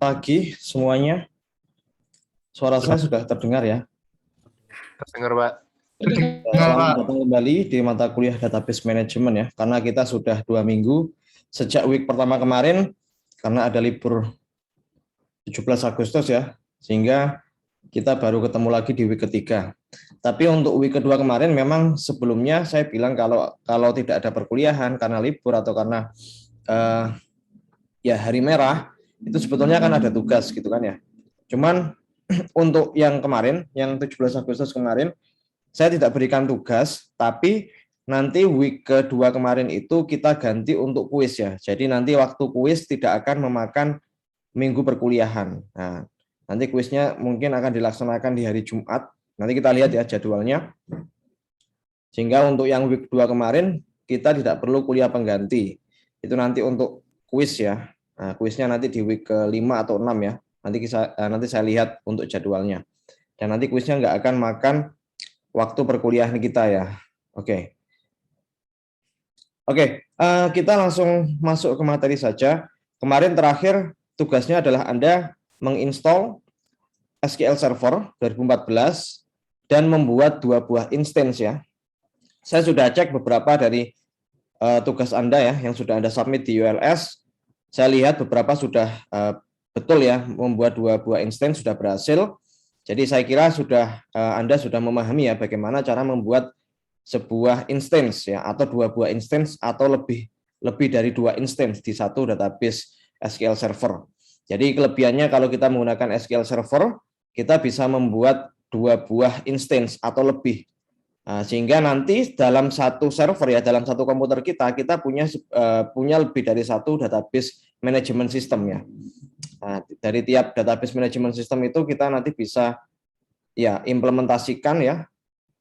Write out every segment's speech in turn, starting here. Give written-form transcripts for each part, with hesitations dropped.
Pagi semuanya. Suara saya sudah terdengar ya. Terdengar, Pak. Selamat datang kembali di mata kuliah Database Management ya. Karena kita sudah 2 minggu sejak week pertama kemarin, karena ada libur 17 Agustus ya, sehingga kita baru ketemu lagi di week ketiga. Tapi untuk week kedua kemarin memang sebelumnya saya bilang kalau tidak ada perkuliahan karena libur atau karena ya hari merah, itu sebetulnya kan ada tugas gitu kan ya. Cuman untuk yang kemarin, yang 17 Agustus kemarin, saya tidak berikan tugas, tapi nanti week kedua kemarin itu kita ganti untuk kuis ya. Jadi nanti waktu kuis tidak akan memakan minggu perkuliahan. Nah, nanti kuisnya mungkin akan dilaksanakan di hari Jumat. Nanti kita lihat ya jadwalnya. Sehingga untuk yang week 2 kemarin, kita tidak perlu kuliah pengganti. Itu nanti untuk kuis ya. Nah, kuisnya nanti di week ke-5 atau 6 ya. Nanti saya lihat untuk jadwalnya. Dan nanti kuisnya nggak akan makan waktu perkuliahan kita ya. Oke. Kita langsung masuk ke materi saja. Kemarin terakhir tugasnya adalah Anda menginstall SQL Server 2014 dan membuat 2 buah instance ya. Saya sudah cek beberapa dari tugas Anda ya yang sudah Anda submit di ULS. Saya lihat beberapa sudah betul ya, membuat 2 buah instance sudah berhasil. Jadi saya kira Anda sudah memahami ya bagaimana cara membuat sebuah instance ya, atau 2 buah instance atau lebih dari 2 instance di satu database SQL Server. Jadi kelebihannya kalau kita menggunakan SQL Server, kita bisa membuat 2 buah instance atau lebih. Nah, sehingga nanti dalam satu server ya, dalam satu komputer kita punya lebih dari satu database management system ya. Nah, dari tiap database management system itu kita nanti bisa ya implementasikan ya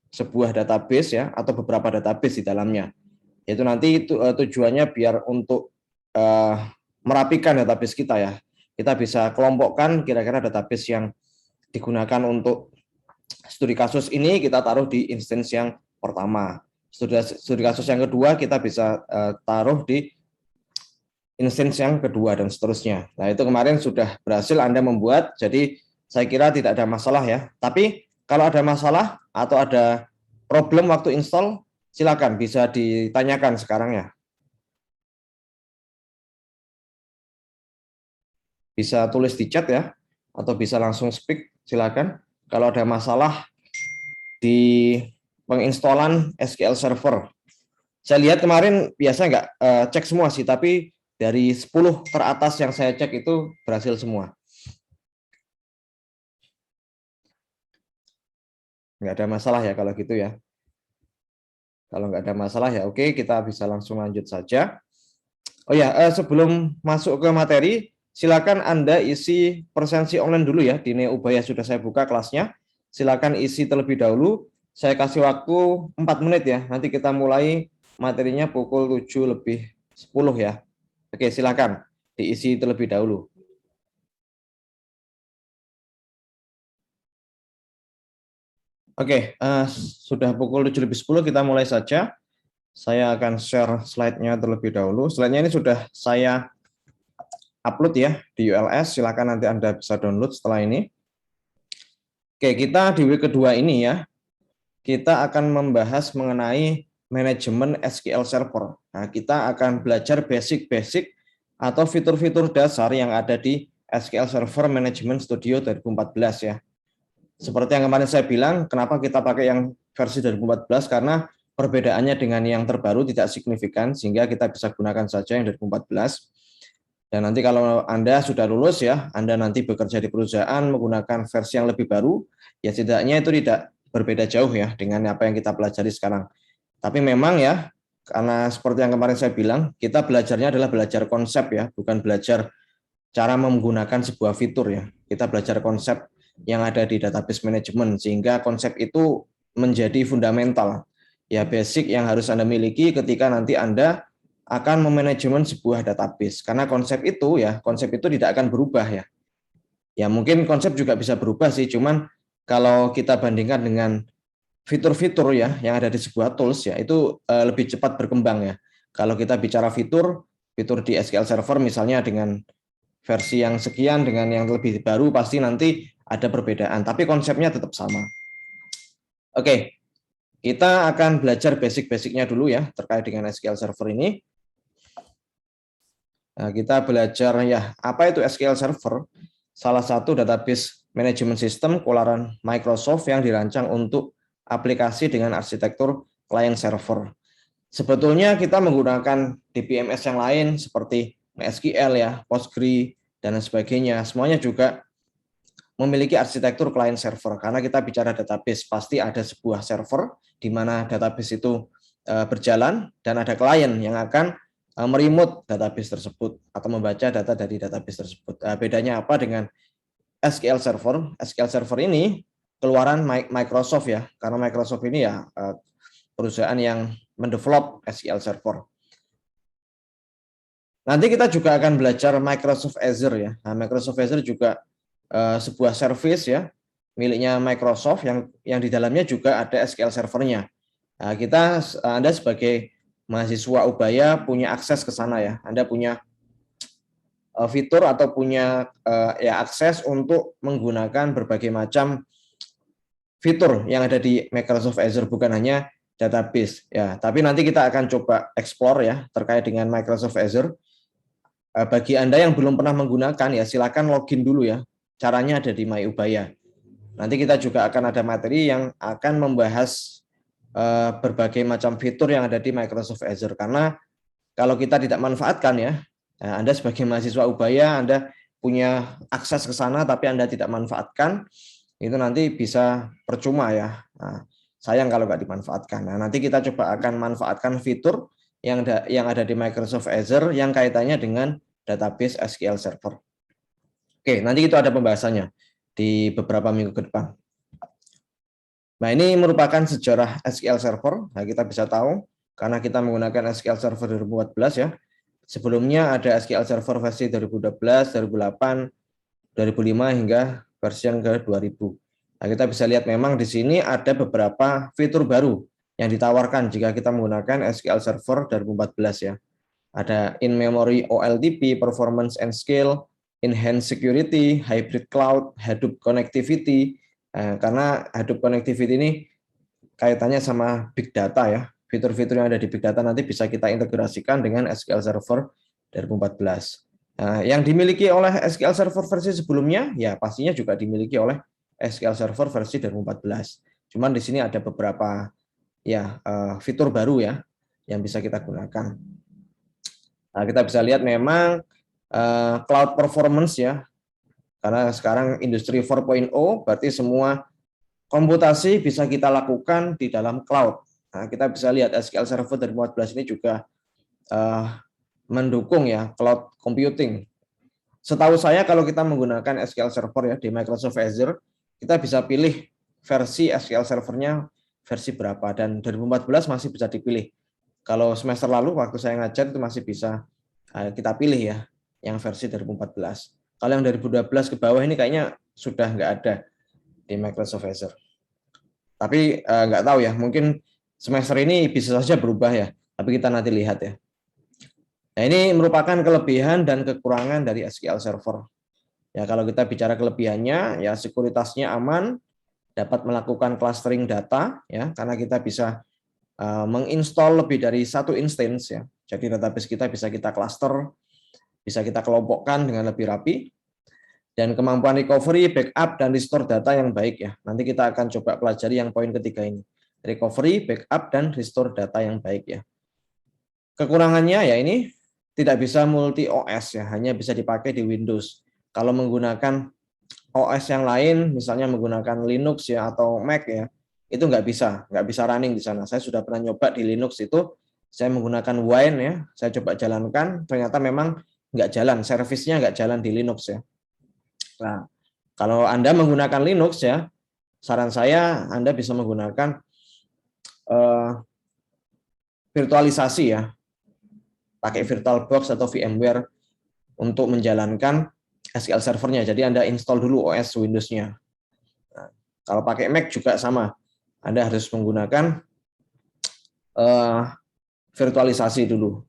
sebuah database ya atau beberapa database di dalamnya. Itu nanti tujuannya biar untuk merapikan database kita ya. Kita bisa kelompokkan kira-kira database yang digunakan untuk studi kasus ini kita taruh di instance yang pertama. Studi kasus yang kedua kita bisa taruh di instance yang kedua dan seterusnya. Nah, itu kemarin sudah berhasil Anda membuat, jadi saya kira tidak ada masalah ya. Tapi kalau ada masalah atau ada problem waktu install, silakan bisa ditanyakan sekarang ya. Bisa tulis di chat ya, atau bisa langsung speak, silakan. Kalau ada masalah di penginstalan SQL Server. Saya lihat kemarin biasa nggak cek semua sih, tapi dari 10 teratas yang saya cek itu berhasil semua. Nggak ada masalah ya kalau gitu ya. Kalau nggak ada masalah ya oke, kita bisa langsung lanjut saja. Oh ya, sebelum masuk ke materi, silakan Anda isi presensi online dulu ya. Di Neubaya sudah saya buka kelasnya. Silakan isi terlebih dahulu. Saya kasih waktu 4 menit ya. Nanti kita mulai materinya pukul 7:10 ya. Oke, silakan diisi terlebih dahulu. Oke, sudah pukul 7:10 kita mulai saja. Saya akan share slide-nya terlebih dahulu. Slide-nya ini sudah saya upload ya di ULS. Silakan nanti Anda bisa download setelah ini. Oke, kita di week kedua ini ya, kita akan membahas mengenai manajemen SQL Server. Nah, kita akan belajar basic-basic atau fitur-fitur dasar yang ada di SQL Server Management Studio 2014 ya. Seperti yang kemarin saya bilang, kenapa kita pakai yang versi 2014, karena perbedaannya dengan yang terbaru tidak signifikan, sehingga kita bisa gunakan saja yang 2014. Dan nanti kalau Anda sudah lulus ya, Anda nanti bekerja di perusahaan menggunakan versi yang lebih baru, ya setidaknya itu tidak berbeda jauh ya dengan apa yang kita pelajari sekarang. Tapi memang ya, karena seperti yang kemarin saya bilang, kita belajarnya adalah belajar konsep ya, bukan belajar cara menggunakan sebuah fitur ya. Kita belajar konsep yang ada di database management, sehingga konsep itu menjadi fundamental, ya basic yang harus Anda miliki ketika nanti Anda akan memanajemen sebuah database. Karena konsep itu tidak akan berubah ya. Ya mungkin konsep juga bisa berubah sih, cuman kalau kita bandingkan dengan fitur-fitur ya yang ada di sebuah tools ya, itu lebih cepat berkembang ya. Kalau kita bicara fitur di SQL Server misalnya dengan versi yang sekian dengan yang lebih baru pasti nanti ada perbedaan, tapi konsepnya tetap sama. Oke, kita akan belajar basic-basicnya dulu ya terkait dengan SQL Server ini. Nah, kita belajar ya apa itu SQL Server, salah satu database management system keluaran Microsoft yang dirancang untuk aplikasi dengan arsitektur client server. Sebetulnya kita menggunakan DBMS yang lain seperti MySQL ya, Postgre dan sebagainya. Semuanya juga memiliki arsitektur client server karena kita bicara database pasti ada sebuah server di mana database itu berjalan dan ada klien yang akan meremote database tersebut atau membaca data dari database tersebut. Bedanya apa dengan SQL Server? SQL Server ini keluaran Microsoft ya, karena Microsoft ini ya perusahaan yang mendevelop SQL Server. Nanti kita juga akan belajar Microsoft Azure ya. Nah, Microsoft Azure juga sebuah service ya miliknya Microsoft yang di dalamnya juga ada SQL Server-nya. Nah, Anda sebagai mahasiswa Ubaya punya akses ke sana ya. Anda punya fitur atau punya ya akses untuk menggunakan berbagai macam fitur yang ada di Microsoft Azure, bukan hanya database ya. Tapi nanti kita akan coba explore ya terkait dengan Microsoft Azure. Bagi Anda yang belum pernah menggunakan ya silakan login dulu ya. Caranya ada di My Ubaya. Nanti kita juga akan ada materi yang akan membahas berbagai macam fitur yang ada di Microsoft Azure, karena kalau kita tidak manfaatkan ya, Anda sebagai mahasiswa Ubaya Anda punya akses ke sana tapi Anda tidak manfaatkan, itu nanti bisa percuma ya. Nah, sayang kalau nggak dimanfaatkan. Nah, nanti kita coba akan manfaatkan fitur yang ada di Microsoft Azure yang kaitannya dengan database SQL Server. Oke, nanti itu ada pembahasannya di beberapa minggu ke depan. Nah, ini merupakan sejarah SQL Server. Nah, kita bisa tahu karena kita menggunakan SQL Server 2014 ya. Sebelumnya ada SQL Server versi 2012, 2008, 2005 hingga versi yang ke 2000. Nah, kita bisa lihat memang di sini ada beberapa fitur baru yang ditawarkan jika kita menggunakan SQL Server 2014 ya. Ada in-memory OLTP, performance and scale, enhanced security, hybrid cloud, Hadoop connectivity. Karena Hadoop connectivity ini kaitannya sama big data ya. Fitur-fitur yang ada di big data nanti bisa kita integrasikan dengan SQL Server 2014. Yang dimiliki oleh SQL Server versi sebelumnya ya pastinya juga dimiliki oleh SQL Server versi 2014. Cuman di sini ada beberapa ya fitur baru ya yang bisa kita gunakan. Nah, kita bisa lihat memang cloud performance ya, karena sekarang industri 4.0 berarti semua komputasi bisa kita lakukan di dalam cloud. Nah, kita bisa lihat SQL Server 2014 ini juga mendukung ya cloud computing. Setahu saya kalau kita menggunakan SQL Server ya di Microsoft Azure, kita bisa pilih versi SQL Server-nya versi berapa, dan 2014 masih bisa dipilih. Kalau semester lalu waktu saya ngajar itu masih bisa kita pilih ya yang versi 2014. Kalau yang 2012 ke bawah ini kayaknya sudah nggak ada di Microsoft Azure. Tapi nggak tahu ya, mungkin semester ini bisa saja berubah ya. Tapi kita nanti lihat ya. Nah, ini merupakan kelebihan dan kekurangan dari SQL Server. Ya, kalau kita bicara kelebihannya, ya sekuritasnya aman, dapat melakukan clustering data, ya, karena kita bisa menginstall lebih dari satu instance ya. Jadi database kita bisa kita cluster, bisa kita kelompokkan dengan lebih rapi, dan kemampuan recovery, backup, dan restore data yang baik ya. Nanti kita akan coba pelajari yang poin ketiga ini. Recovery, backup, dan restore data yang baik ya. Kekurangannya ya ini tidak bisa multi OS ya, hanya bisa dipakai di Windows. Kalau menggunakan OS yang lain, misalnya menggunakan Linux ya atau Mac ya, itu nggak bisa running di sana. Saya sudah pernah nyoba di Linux itu, saya menggunakan Wine ya, saya coba jalankan, ternyata memang nggak jalan, servisnya nggak jalan di Linux ya. Nah, kalau Anda menggunakan Linux ya, saran saya Anda bisa menggunakan virtualisasi ya, pakai VirtualBox atau VMware untuk menjalankan SQL Server-nya. Jadi Anda install dulu OS Windows-nya. Nah, kalau pakai Mac juga sama, Anda harus menggunakan virtualisasi dulu.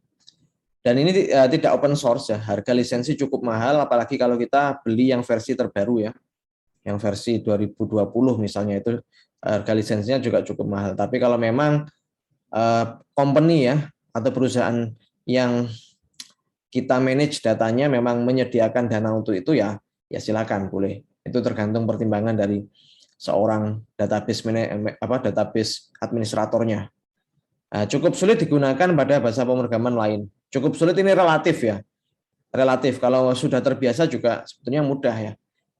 Dan ini tidak open source ya, harga lisensi cukup mahal, apalagi kalau kita beli yang versi terbaru ya, yang versi 2020 misalnya itu harga lisensinya juga cukup mahal. Tapi kalau memang company ya atau perusahaan yang kita manage datanya memang menyediakan dana untuk itu ya silakan boleh. Itu tergantung pertimbangan dari seorang database administratornya. Nah, cukup sulit digunakan pada bahasa pemrograman lain. Cukup sulit ini relatif ya. Relatif. Kalau sudah terbiasa juga sebetulnya mudah ya.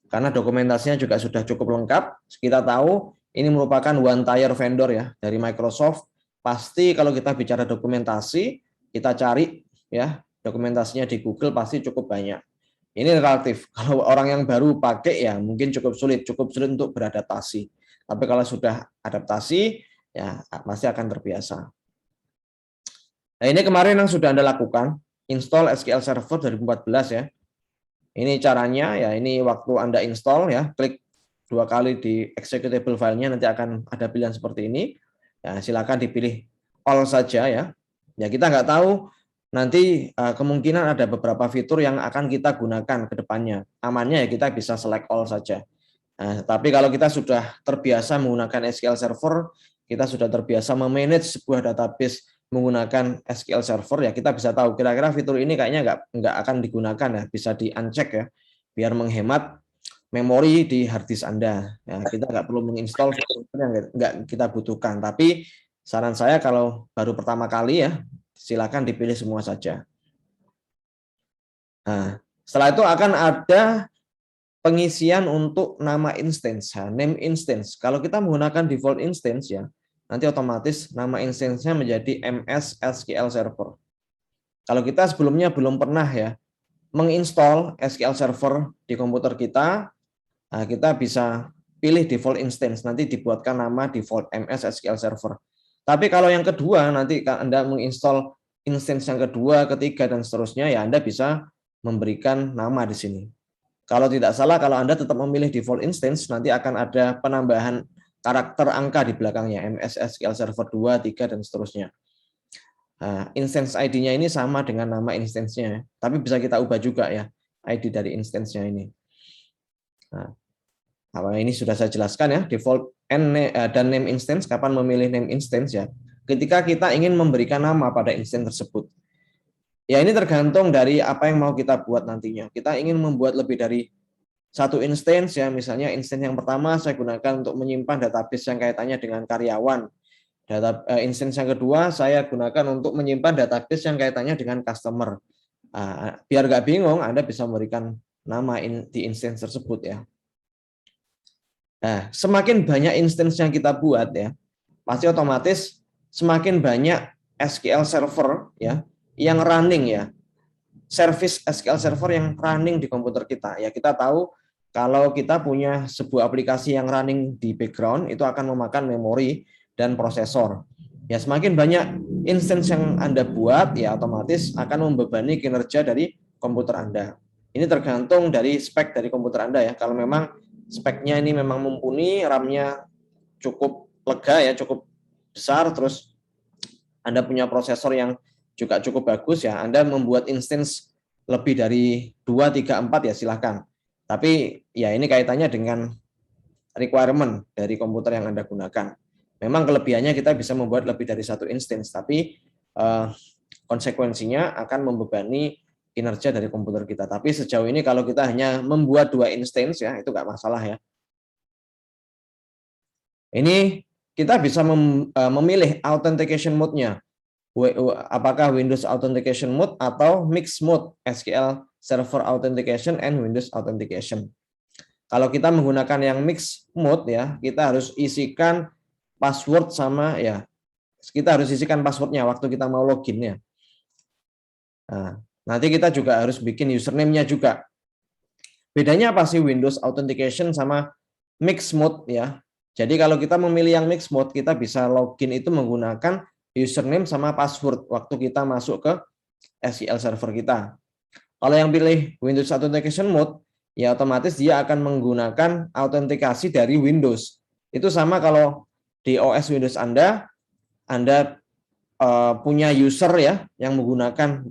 Karena dokumentasinya juga sudah cukup lengkap. Kita tahu ini merupakan one tier vendor ya dari Microsoft. Pasti kalau kita bicara dokumentasi, kita cari ya dokumentasinya di Google pasti cukup banyak. Ini relatif. Kalau orang yang baru pakai ya mungkin cukup sulit untuk beradaptasi. Tapi kalau sudah adaptasi ya pasti akan terbiasa. Nah, ini kemarin yang sudah Anda lakukan, install SQL Server 2014 ya. Ini caranya ya, ini waktu Anda install ya, klik 2 kali di executable file-nya, nanti akan ada pilihan seperti ini. Ya, silakan dipilih all saja ya. Ya, kita nggak tahu nanti kemungkinan ada beberapa fitur yang akan kita gunakan ke depannya. Amannya ya kita bisa select all saja. Nah, tapi kalau kita sudah terbiasa menggunakan SQL Server, kita sudah terbiasa memanage sebuah database menggunakan SQL Server, ya kita bisa tahu kira-kira fitur ini kayaknya nggak akan digunakan ya, bisa di-uncheck ya, biar menghemat memori di hard disk Anda. Ya, kita nggak perlu menginstall fitur yang nggak kita butuhkan. Tapi saran saya kalau baru pertama kali ya, silakan dipilih semua saja. Nah, setelah itu akan ada pengisian untuk nama instance, name instance. Kalau kita menggunakan default instance ya, nanti otomatis nama instance-nya menjadi MS SQL Server. Kalau kita sebelumnya belum pernah ya menginstall SQL Server di komputer kita, nah kita bisa pilih default instance, nanti dibuatkan nama default MS SQL Server. Tapi kalau yang kedua, nanti Anda menginstall instance yang kedua, ketiga, dan seterusnya, ya Anda bisa memberikan nama di sini. Kalau tidak salah, kalau Anda tetap memilih default instance, nanti akan ada penambahan karakter angka di belakangnya, MS SQL Server 2, 3, dan seterusnya. Nah, instance ID-nya ini sama dengan nama instance-nya, tapi bisa kita ubah juga ya, ID dari instance-nya ini. Nah, ini sudah saya jelaskan ya, default dan name instance, kapan memilih name instance ya, ketika kita ingin memberikan nama pada instance tersebut. Ya ini tergantung dari apa yang mau kita buat nantinya. Kita ingin membuat lebih dari satu instance ya, misalnya instance yang pertama saya gunakan untuk menyimpan database yang kaitannya dengan karyawan. Instance yang kedua saya gunakan untuk menyimpan database yang kaitannya dengan customer. Biar nggak bingung, Anda bisa memberikan nama di instance tersebut ya. Nah, semakin banyak instance yang kita buat ya, pasti otomatis semakin banyak SQL Server ya yang running ya. Service SQL Server yang running di komputer kita. Ya kita tahu kalau kita punya sebuah aplikasi yang running di background itu akan memakan memori dan prosesor. Ya semakin banyak instance yang Anda buat ya otomatis akan membebani kinerja dari komputer Anda. Ini tergantung dari spek dari komputer Anda ya. Kalau memang speknya ini memang mumpuni, RAM-nya cukup lega ya, cukup besar, terus Anda punya prosesor yang juga cukup bagus ya, Anda membuat instance lebih dari 2, 3, 4 ya silahkan. Tapi ya ini kaitannya dengan requirement dari komputer yang Anda gunakan. Memang kelebihannya kita bisa membuat lebih dari satu instance, tapi konsekuensinya akan membebani kinerja dari komputer kita. Tapi sejauh ini kalau kita hanya membuat 2 instance ya, itu nggak masalah ya. Ini kita bisa memilih authentication mode-nya. Apakah Windows Authentication Mode atau Mixed Mode, SQL Server Authentication and Windows Authentication. Kalau kita menggunakan yang Mixed Mode ya, kita harus isikan password sama ya, kita harus isikan passwordnya waktu kita mau login ya. Nah, nanti kita juga harus bikin username-nya juga. Bedanya apa sih Windows Authentication sama Mixed Mode ya? Jadi kalau kita memilih yang Mixed Mode, kita bisa login itu menggunakan username sama password waktu kita masuk ke SQL Server kita. Kalau yang pilih Windows Authentication Mode, ya otomatis dia akan menggunakan autentikasi dari Windows. Itu sama kalau di OS Windows Anda punya user ya yang menggunakan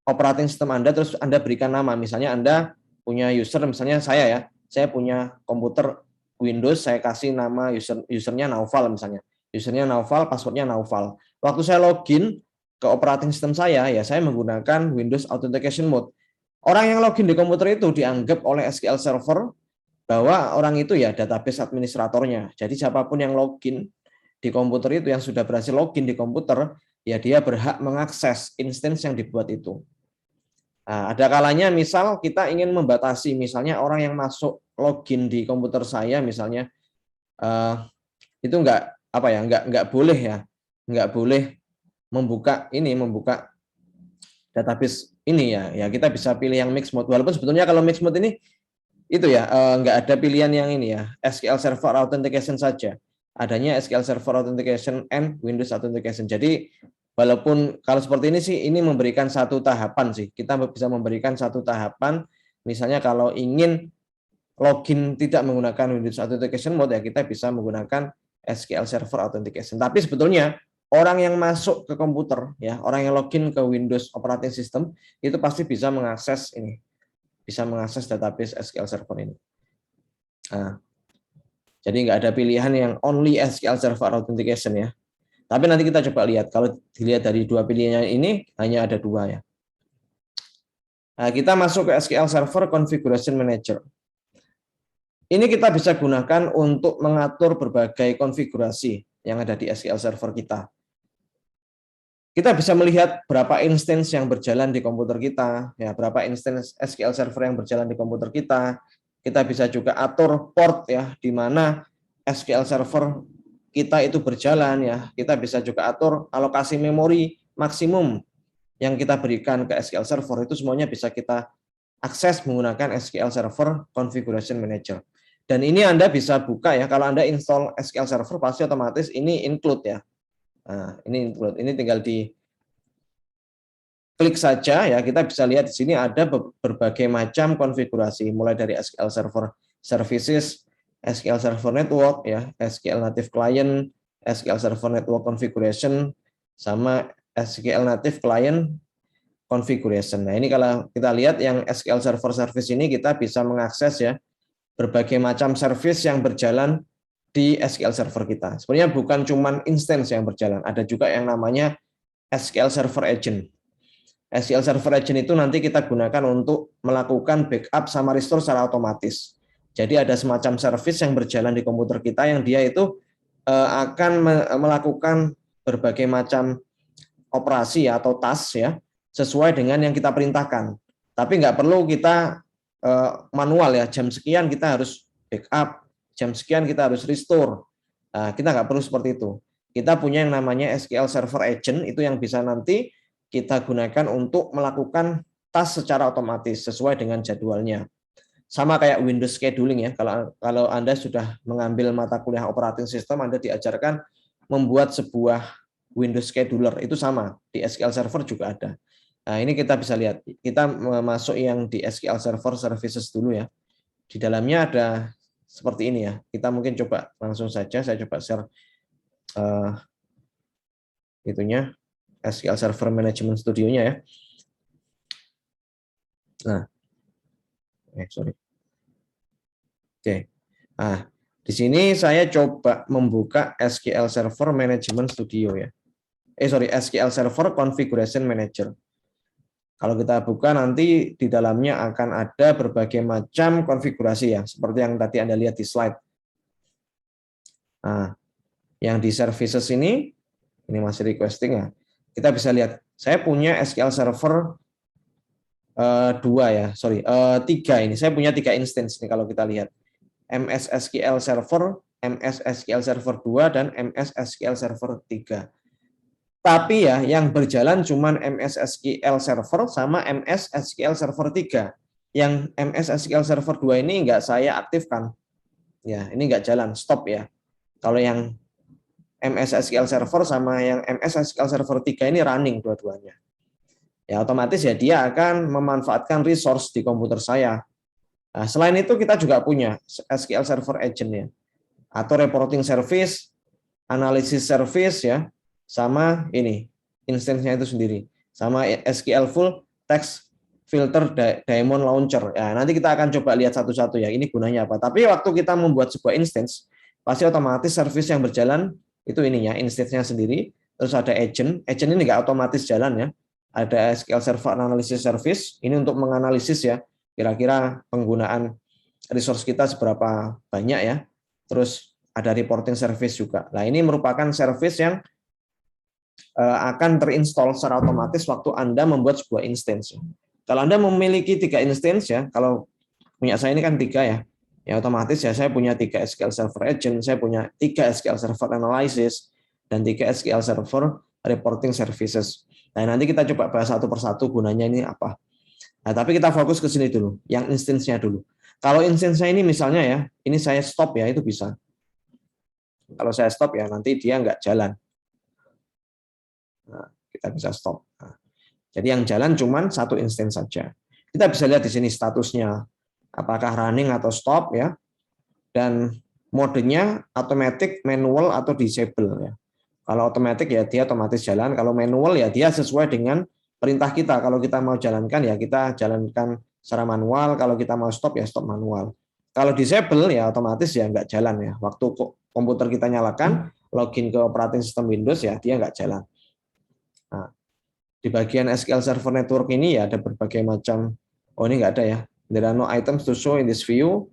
operating system Anda, terus Anda berikan nama. Misalnya Anda punya user, misalnya saya punya komputer Windows, saya kasih nama usernya Naufal misalnya. Usernya Naufal, passwordnya Naufal. Waktu saya login ke operating system saya menggunakan Windows Authentication Mode. Orang yang login di komputer itu dianggap oleh SQL Server bahwa orang itu ya database administratornya. Jadi siapapun yang login di komputer itu, yang sudah berhasil login di komputer, ya dia berhak mengakses instance yang dibuat itu. Nah, ada kalanya misal kita ingin membatasi, misalnya orang yang masuk login di komputer saya, misalnya itu nggak boleh membuka database ini ya kita bisa pilih yang mixed mode. Walaupun sebetulnya kalau mixed mode ini itu ya nggak ada pilihan yang ini ya, SQL Server Authentication saja. Adanya SQL Server Authentication and Windows Authentication. Jadi walaupun kalau seperti ini sih, ini memberikan satu tahapan sih. Kita bisa memberikan satu tahapan. Misalnya kalau ingin login tidak menggunakan Windows Authentication Mode, ya kita bisa menggunakan SQL Server Authentication. Tapi sebetulnya orang yang masuk ke komputer, ya orang yang login ke Windows Operating System itu pasti bisa mengakses ini, bisa mengakses database SQL Server ini. Nah, jadi nggak ada pilihan yang only SQL Server Authentication ya. Tapi nanti kita coba lihat, kalau dilihat dari dua pilihannya ini, hanya ada dua ya. Nah, kita masuk ke SQL Server Configuration Manager. Ini kita bisa gunakan untuk mengatur berbagai konfigurasi yang ada di SQL Server kita. Kita bisa melihat berapa instance yang berjalan di komputer kita, ya berapa instance SQL Server yang berjalan di komputer kita. Kita bisa juga atur port ya, di mana SQL Server kita itu berjalan ya. Kita bisa juga atur alokasi memori maksimum yang kita berikan ke SQL Server, itu semuanya bisa kita akses menggunakan SQL Server Configuration Manager. Dan ini Anda bisa buka ya, kalau Anda install SQL Server pasti otomatis ini include ya. Nah, ini include. Ini tinggal di klik saja ya, kita bisa lihat di sini ada berbagai macam konfigurasi, mulai dari SQL Server Services, SQL Server Network ya, SQL Native Client, SQL Server Network Configuration, sama SQL Native Client Configuration. Nah, ini kalau kita lihat yang SQL Server Service ini, kita bisa mengakses ya berbagai macam service yang berjalan di SQL Server kita. Sebenarnya bukan cuma instance yang berjalan, ada juga yang namanya SQL Server Agent. SQL Server Agent itu nanti kita gunakan untuk melakukan backup sama restore secara otomatis. Jadi ada semacam service yang berjalan di komputer kita yang dia itu akan melakukan berbagai macam operasi atau task ya, sesuai dengan yang kita perintahkan. Tapi nggak perlu kita manual ya, jam sekian kita harus backup, jam sekian kita harus restore. Nah, kita nggak perlu seperti itu. Kita punya yang namanya SQL Server Agent, itu yang bisa nanti kita gunakan untuk melakukan task secara otomatis sesuai dengan jadwalnya. Sama kayak Windows Scheduling ya, kalau Anda sudah mengambil mata kuliah operating system, Anda diajarkan membuat sebuah Windows Scheduler, itu sama, di SQL Server juga ada. Nah, ini kita bisa lihat, kita masuk yang di SQL Server Services dulu ya. Di dalamnya ada seperti ini ya, kita mungkin coba langsung saja, saya coba share itunya, SQL Server Management Studio-nya ya. Nah, sorry. Oke. Nah, di sini saya coba membuka SQL Server Management Studio ya. SQL Server Configuration Manager. Kalau kita buka nanti di dalamnya akan ada berbagai macam konfigurasi ya, seperti yang tadi Anda lihat di slide. Nah, yang di services ini masih requesting ya. Kita bisa lihat, saya punya SQL Server 3 ini. Saya punya 3 instance nih kalau kita lihat. MS SQL Server, MS SQL Server 2, dan MS SQL Server 3. Tapi ya yang berjalan cuma MS SQL Server sama MS SQL Server 3. Yang MS SQL Server 2 ini nggak saya aktifkan. Ya, ini nggak jalan, stop ya. Kalau yang MS SQL Server sama yang MS SQL Server 3 ini running dua-duanya. Ya otomatis ya dia akan memanfaatkan resource di komputer saya. Nah, selain itu kita juga punya SQL Server Agent ya, atau reporting service, analisis service ya, sama ini instance-nya itu sendiri, sama SQL Full text filter daemon launcher. Ya, nanti kita akan coba lihat satu-satu ya, ini gunanya apa. Tapi waktu kita membuat sebuah instance, pasti otomatis service yang berjalan itu ininya, instance-nya sendiri, terus ada agent ini nggak otomatis jalan ya. Ada SQL Server Analysis Service, ini untuk menganalisis ya, kira-kira penggunaan resource kita seberapa banyak ya. Terus ada reporting service juga. Nah, ini merupakan service yang akan terinstall secara otomatis waktu Anda membuat sebuah instance. Kalau Anda memiliki 3 instance ya, kalau punya saya ini kan 3 ya, ya otomatis ya saya punya 3 SQL Server Agent, saya punya 3 SQL Server Analysis, dan 3 SQL Server Reporting Services. Nah, nanti kita coba bahas satu persatu gunanya ini apa. Nah, tapi kita fokus ke sini dulu, yang instance-nya dulu. Kalau instance-nya ini misalnya ya, ini saya stop ya, itu bisa. Kalau saya stop ya, nanti dia nggak jalan. Nah, kita bisa stop. Nah, jadi yang jalan cuma satu instance saja. Kita bisa lihat di sini statusnya, apakah running atau stop ya, dan modenya automatic, manual atau disable ya. Kalau automatic ya dia otomatis jalan, kalau manual ya dia sesuai dengan perintah kita. Kalau kita mau jalankan ya kita jalankan secara manual, kalau kita mau stop ya stop manual. Kalau disable ya otomatis ya nggak jalan ya. Waktu komputer kita nyalakan, login ke operating system Windows ya dia nggak jalan. Nah, di bagian SQL Server Network ini ya ada berbagai macam, oh ini nggak ada ya, there are no items to show in this view.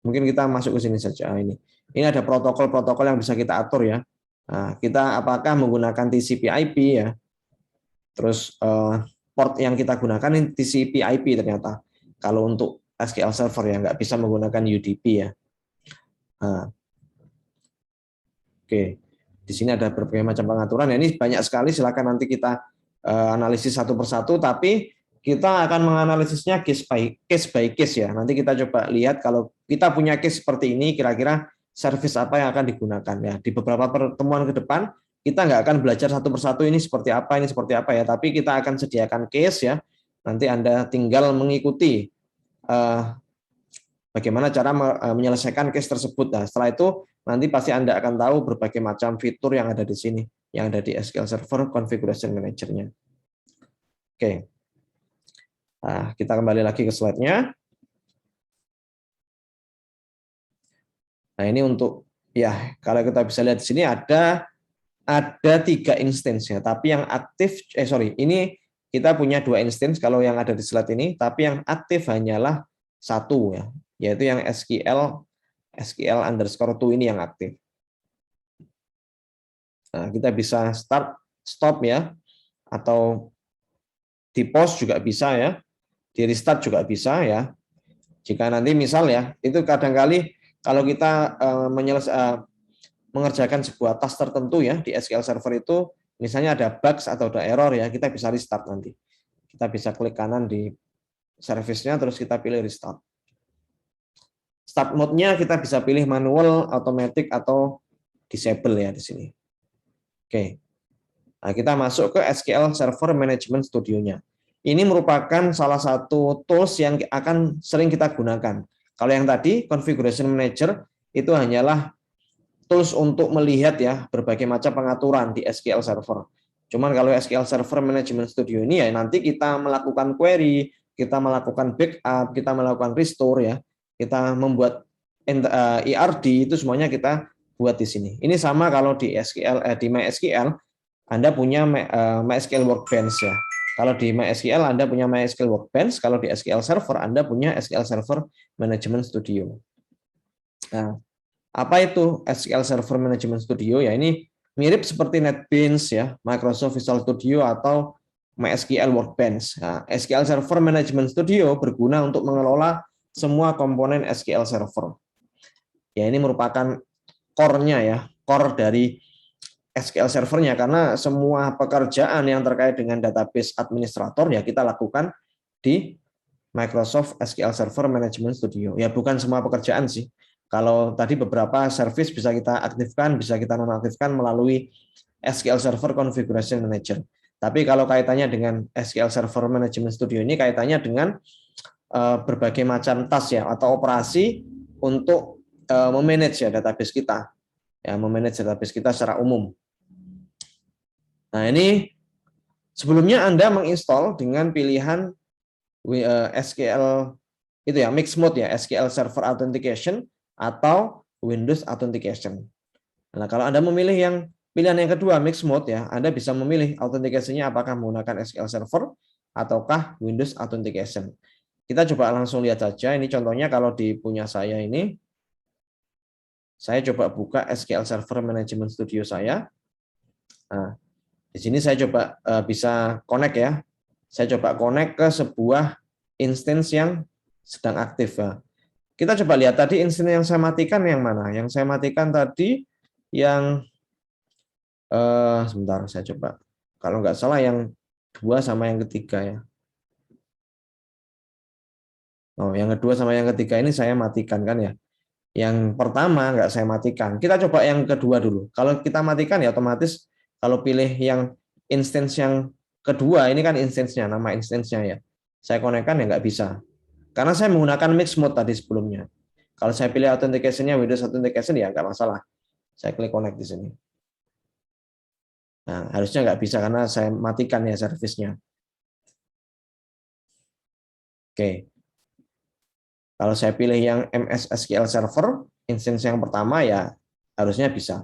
Mungkin kita masuk ke sini saja. Ini ada protokol-protokol yang bisa kita atur ya. Nah, kita apakah menggunakan TCP/IP ya, terus port yang kita gunakan ini TCP/IP ternyata. Kalau untuk SQL Server ya nggak bisa menggunakan UDP ya. Nah, oke. Di sini ada berbagai macam pengaturan. Ini banyak sekali, silakan nanti kita analisis satu persatu, tapi kita akan menganalisisnya case by case ya. Nanti kita coba lihat kalau kita punya case seperti ini, kira-kira service apa yang akan digunakan ya. Di beberapa pertemuan ke depan, kita nggak akan belajar satu persatu ini seperti apa ya, tapi kita akan sediakan case ya. Nanti Anda tinggal mengikuti bagaimana cara menyelesaikan case tersebut. Nah, setelah itu nanti pasti Anda akan tahu berbagai macam fitur yang ada di sini, yang ada di SQL Server Configuration Manager-nya. Oke. Nah, kita kembali lagi ke slide-nya. Nah, ini untuk ya, kalau kita bisa lihat di sini ada 3 instance ya, tapi yang aktif ini kita punya 2 instance kalau yang ada di slide ini, tapi yang aktif hanyalah 1 ya, yaitu yang SQL_2 ini yang aktif. Nah, kita bisa start, stop ya, atau di pause juga bisa ya, di restart juga bisa ya. Jika nanti misal ya, itu kadang-kali kalau kita mengerjakan sebuah task tertentu ya di SQL Server itu, misalnya ada bugs atau ada error ya, kita bisa restart nanti. Kita bisa klik kanan di service-nya, terus kita pilih restart. Start mode-nya kita bisa pilih manual, automatic, atau disable ya di sini. Oke. Nah, kita masuk ke SQL Server Management Studio-nya. Ini merupakan salah satu tools yang akan sering kita gunakan. Kalau yang tadi, Configuration Manager, itu hanyalah tools untuk melihat ya berbagai macam pengaturan di SQL Server. Cuman kalau SQL Server Management Studio ini ya nanti kita melakukan query, kita melakukan backup, kita melakukan restore ya, kita membuat ERD, itu semuanya kita buat di sini. Ini sama kalau di di MySQL, Anda punya MySQL Workbench ya. Kalau di MySQL Anda punya MySQL Workbench, kalau di SQL Server Anda punya SQL Server Management Studio. Nah, apa itu SQL Server Management Studio? Ya ini mirip seperti NetBeans ya, Microsoft Visual Studio atau MySQL Workbench. Nah, SQL Server Management Studio berguna untuk mengelola semua komponen SQL Server. Ya ini merupakan core-nya ya, core dari SQL Server-nya, karena semua pekerjaan yang terkait dengan database administrator ya kita lakukan di Microsoft SQL Server Management Studio. Ya bukan semua pekerjaan sih. Kalau tadi beberapa service bisa kita aktifkan, bisa kita nonaktifkan melalui SQL Server Configuration Manager. Tapi kalau kaitannya dengan SQL Server Management Studio ini kaitannya dengan berbagai macam task ya atau operasi untuk memanage ya database kita. Ya, memanage database kita secara umum. Nah, ini Sebelumnya Anda menginstall dengan pilihan SQL itu ya, mixed mode ya, SQL Server Authentication atau Windows Authentication. Nah, kalau Anda memilih yang pilihan yang kedua, mixed mode ya, Anda bisa memilih autentikasinya apakah menggunakan SQL Server ataukah Windows Authentication. Kita coba langsung lihat saja. Ini contohnya kalau di punya saya ini, saya coba buka SQL Server Management Studio saya. Nah, di sini saya coba bisa connect ya. Saya coba connect ke sebuah instance yang sedang aktif. Nah, kita coba lihat tadi instance yang saya matikan yang mana. Yang saya matikan tadi yang sebentar saya coba. Kalau nggak salah yang 2 sama yang ketiga ya. Oh, yang kedua sama yang ketiga ini saya matikan kan ya. Yang pertama nggak saya matikan. Kita coba yang kedua dulu. Kalau kita matikan ya otomatis kalau pilih yang instance yang kedua ini kan instance-nya, nama instance-nya ya. Saya konekkan ya nggak bisa. Karena saya menggunakan mix mode tadi sebelumnya. Kalau saya pilih authentication-nya Windows Authentication ya nggak masalah. Saya klik connect di sini. Nah, harusnya nggak bisa karena saya matikan ya servisnya. Oke. Kalau saya pilih yang MS SQL Server, instance yang pertama ya harusnya bisa.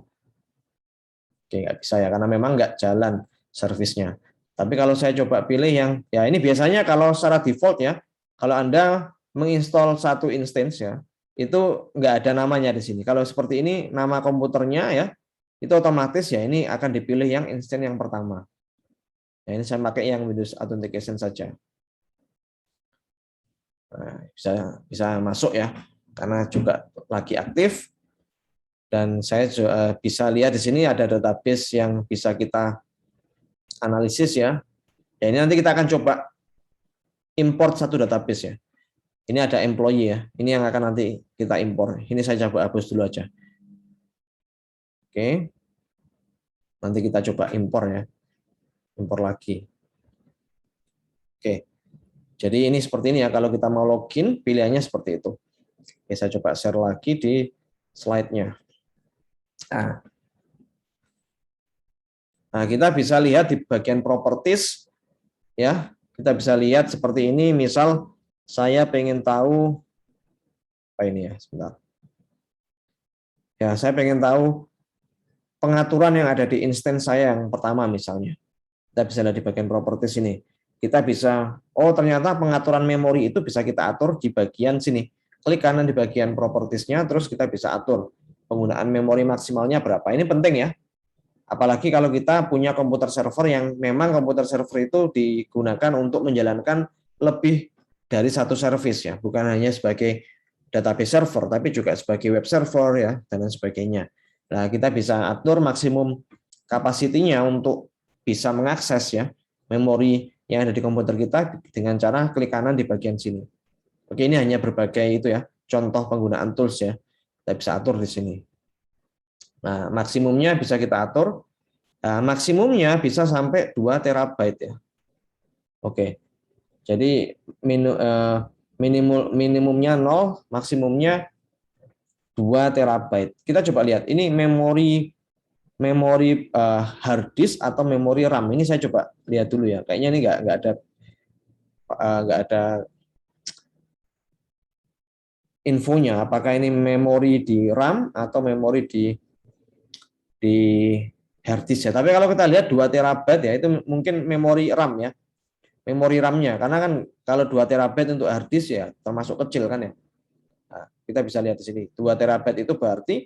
Oke, nggak bisa ya, karena memang nggak jalan servisnya. Tapi kalau saya coba pilih yang, ya ini biasanya kalau secara default ya, kalau Anda menginstall satu instance ya, itu nggak ada namanya di sini. Kalau seperti ini, nama komputernya ya, itu otomatis ya ini akan dipilih yang instance yang pertama. Nah, ini saya pakai yang Windows Authentication saja. Nah, bisa masuk ya, karena juga lagi aktif. Dan saya bisa lihat di sini ada database yang bisa kita analisis ya. Ya ini nanti kita akan coba import satu database ya. Ini ada employee ya. Ini yang akan nanti kita import. Ini saya coba hapus dulu aja. Oke. Nanti kita coba import ya. Import lagi. Oke. Jadi ini seperti ini ya. Kalau kita mau login, pilihannya seperti itu. Oke, saya coba share lagi di slide-nya. Nah, kita bisa lihat di bagian properties ya. Kita bisa lihat seperti ini. Misal saya pengen tahu apa ini ya, sebentar. Ya, saya pengen tahu pengaturan yang ada di instance saya yang pertama misalnya. Kita bisa lihat di bagian properties ini. Kita bisa, oh ternyata pengaturan memori itu bisa kita atur di bagian sini. Klik kanan di bagian propertiesnya, terus kita bisa atur penggunaan memori maksimalnya berapa. Ini penting ya. Apalagi kalau kita punya komputer server yang memang komputer server itu digunakan untuk menjalankan lebih dari satu service ya, bukan hanya sebagai database server, tapi juga sebagai web server ya dan lain sebagainya. Nah, kita bisa atur maksimum kapasitinya untuk bisa mengakses ya memori yang ada di komputer kita dengan cara klik kanan di bagian sini. Oke, ini hanya berbagai itu ya, contoh penggunaan tools ya. Kita bisa atur di sini. Nah, maksimumnya bisa kita atur. Nah, maksimumnya bisa sampai 2 terabyte ya. Oke. Jadi minimumnya 0, maksimumnya 2 terabyte. Kita coba lihat. Ini memori hard disk atau memori RAM. Ini saya coba lihat dulu ya. Kayaknya ini nggak ada infonya. Apakah ini memori di RAM atau memori di hard disk ya. Tapi kalau kita lihat 2 terabyte ya, itu mungkin memori RAM ya. Memori RAM-nya. Karena kan kalau 2 terabyte untuk hard disk ya termasuk kecil kan ya. Nah, kita bisa lihat di sini. 2 terabyte itu berarti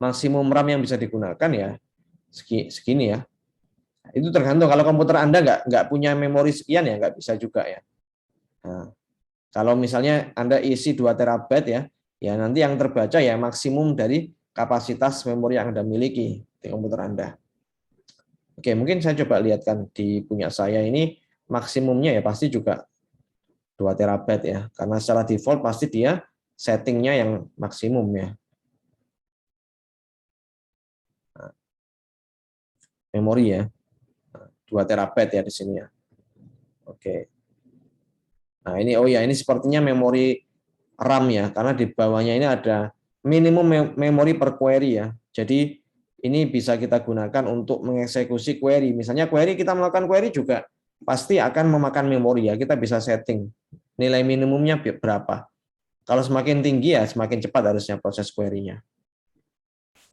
maksimum RAM yang bisa digunakan ya segini ya. Itu tergantung kalau komputer Anda nggak punya memori sekian ya nggak bisa juga ya. Nah, kalau misalnya Anda isi 2 terabyte ya, ya nanti yang terbaca ya maksimum dari kapasitas memori yang Anda miliki di komputer Anda. Oke, mungkin saya coba lihatkan di punya saya ini maksimumnya ya pasti juga 2 terabyte ya. Karena secara default pasti dia settingnya yang maksimum ya. Nah, memori ya. 2 terabyte ya di sini ya. Oke. Nah, ini oh ya, ini sepertinya memori RAM ya, karena di bawahnya ini ada minimum memori per query ya. Jadi ini bisa kita gunakan untuk mengeksekusi query. Misalnya kita melakukan query juga pasti akan memakan memori ya. Kita bisa setting nilai minimumnya berapa. Kalau semakin tinggi ya semakin cepat harusnya proses query-nya.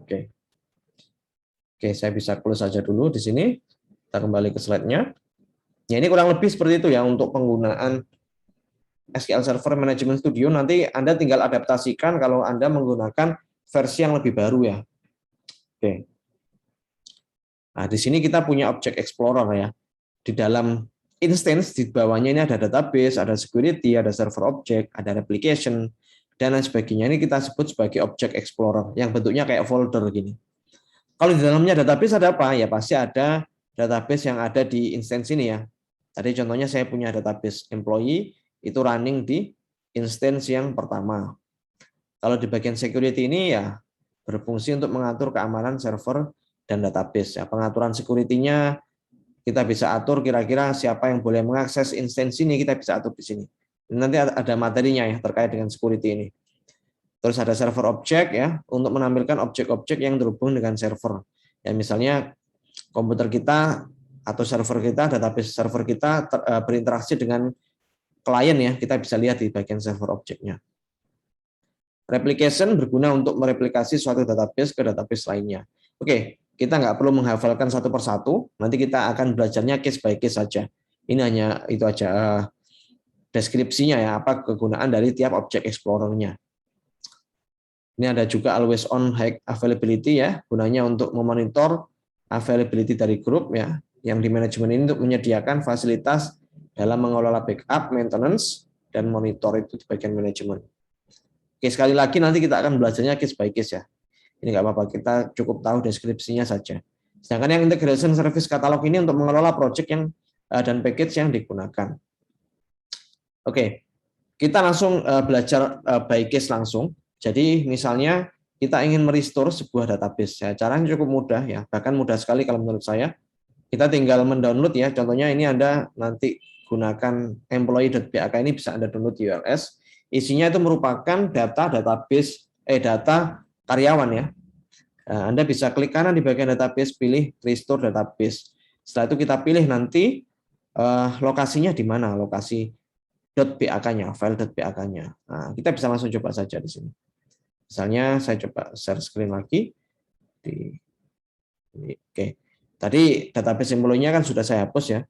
Oke. Oke, saya bisa close saja dulu di sini. Kita kembali ke slide-nya. Ya, ini kurang lebih seperti itu ya untuk penggunaan SQL Server Management Studio. Nanti Anda tinggal adaptasikan kalau Anda menggunakan versi yang lebih baru ya. Oke. Nah, di sini kita punya Object Explorer ya. Di dalam instance di bawahnya ini ada database, ada security, ada server object, ada replication, dan lain sebagainya. Ini kita sebut sebagai Object Explorer yang bentuknya kayak folder gini. Kalau di dalamnya database ada apa? Ya pasti ada database yang ada di instance ini ya. Tadi contohnya saya punya database employee itu running di instance yang pertama. Kalau di bagian security ini ya berfungsi untuk mengatur keamanan server dan database. Ya, pengaturan security-nya kita bisa atur kira-kira siapa yang boleh mengakses instansi ini, kita bisa atur di sini. Nanti ada materinya ya terkait dengan security ini. Terus ada server object ya untuk menampilkan objek-objek yang terhubung dengan server. Ya misalnya komputer kita atau server kita, database server kita berinteraksi dengan klien ya, kita bisa lihat di bagian server objeknya. Replication berguna untuk mereplikasi suatu database ke database lainnya. Oke, kita nggak perlu menghafalkan satu persatu, nanti kita akan belajarnya case by case saja. Ini hanya itu aja deskripsinya ya, apa kegunaan dari tiap object explorer-nya. Ini ada juga always on high availability ya, gunanya untuk memonitor availability dari grup ya, yang di manajemen ini untuk menyediakan fasilitas dalam mengelola backup, maintenance, dan monitor itu di bagian manajemen. Oke, sekali lagi nanti kita akan belajarnya case by case ya. Ini nggak apa-apa, kita cukup tahu deskripsinya saja. Sedangkan yang integration service catalog ini untuk mengelola project yang dan package yang digunakan. Oke, kita langsung belajar by case langsung. Jadi misalnya kita ingin merestore sebuah database. Ya, caranya cukup mudah ya, bahkan mudah sekali kalau menurut saya. Kita tinggal mendownload ya. Contohnya ini Anda nanti gunakan employee.bak ini bisa Anda download di URS. Isinya itu merupakan data database data karyawan ya. Anda bisa klik kanan di bagian database, pilih restore database. Setelah itu kita pilih nanti lokasinya di mana, lokasi .bak-nya, file .bak-nya. Nah, kita bisa langsung coba saja di sini. Misalnya saya coba share screen lagi oke. Tadi database employee-nya kan sudah saya hapus ya.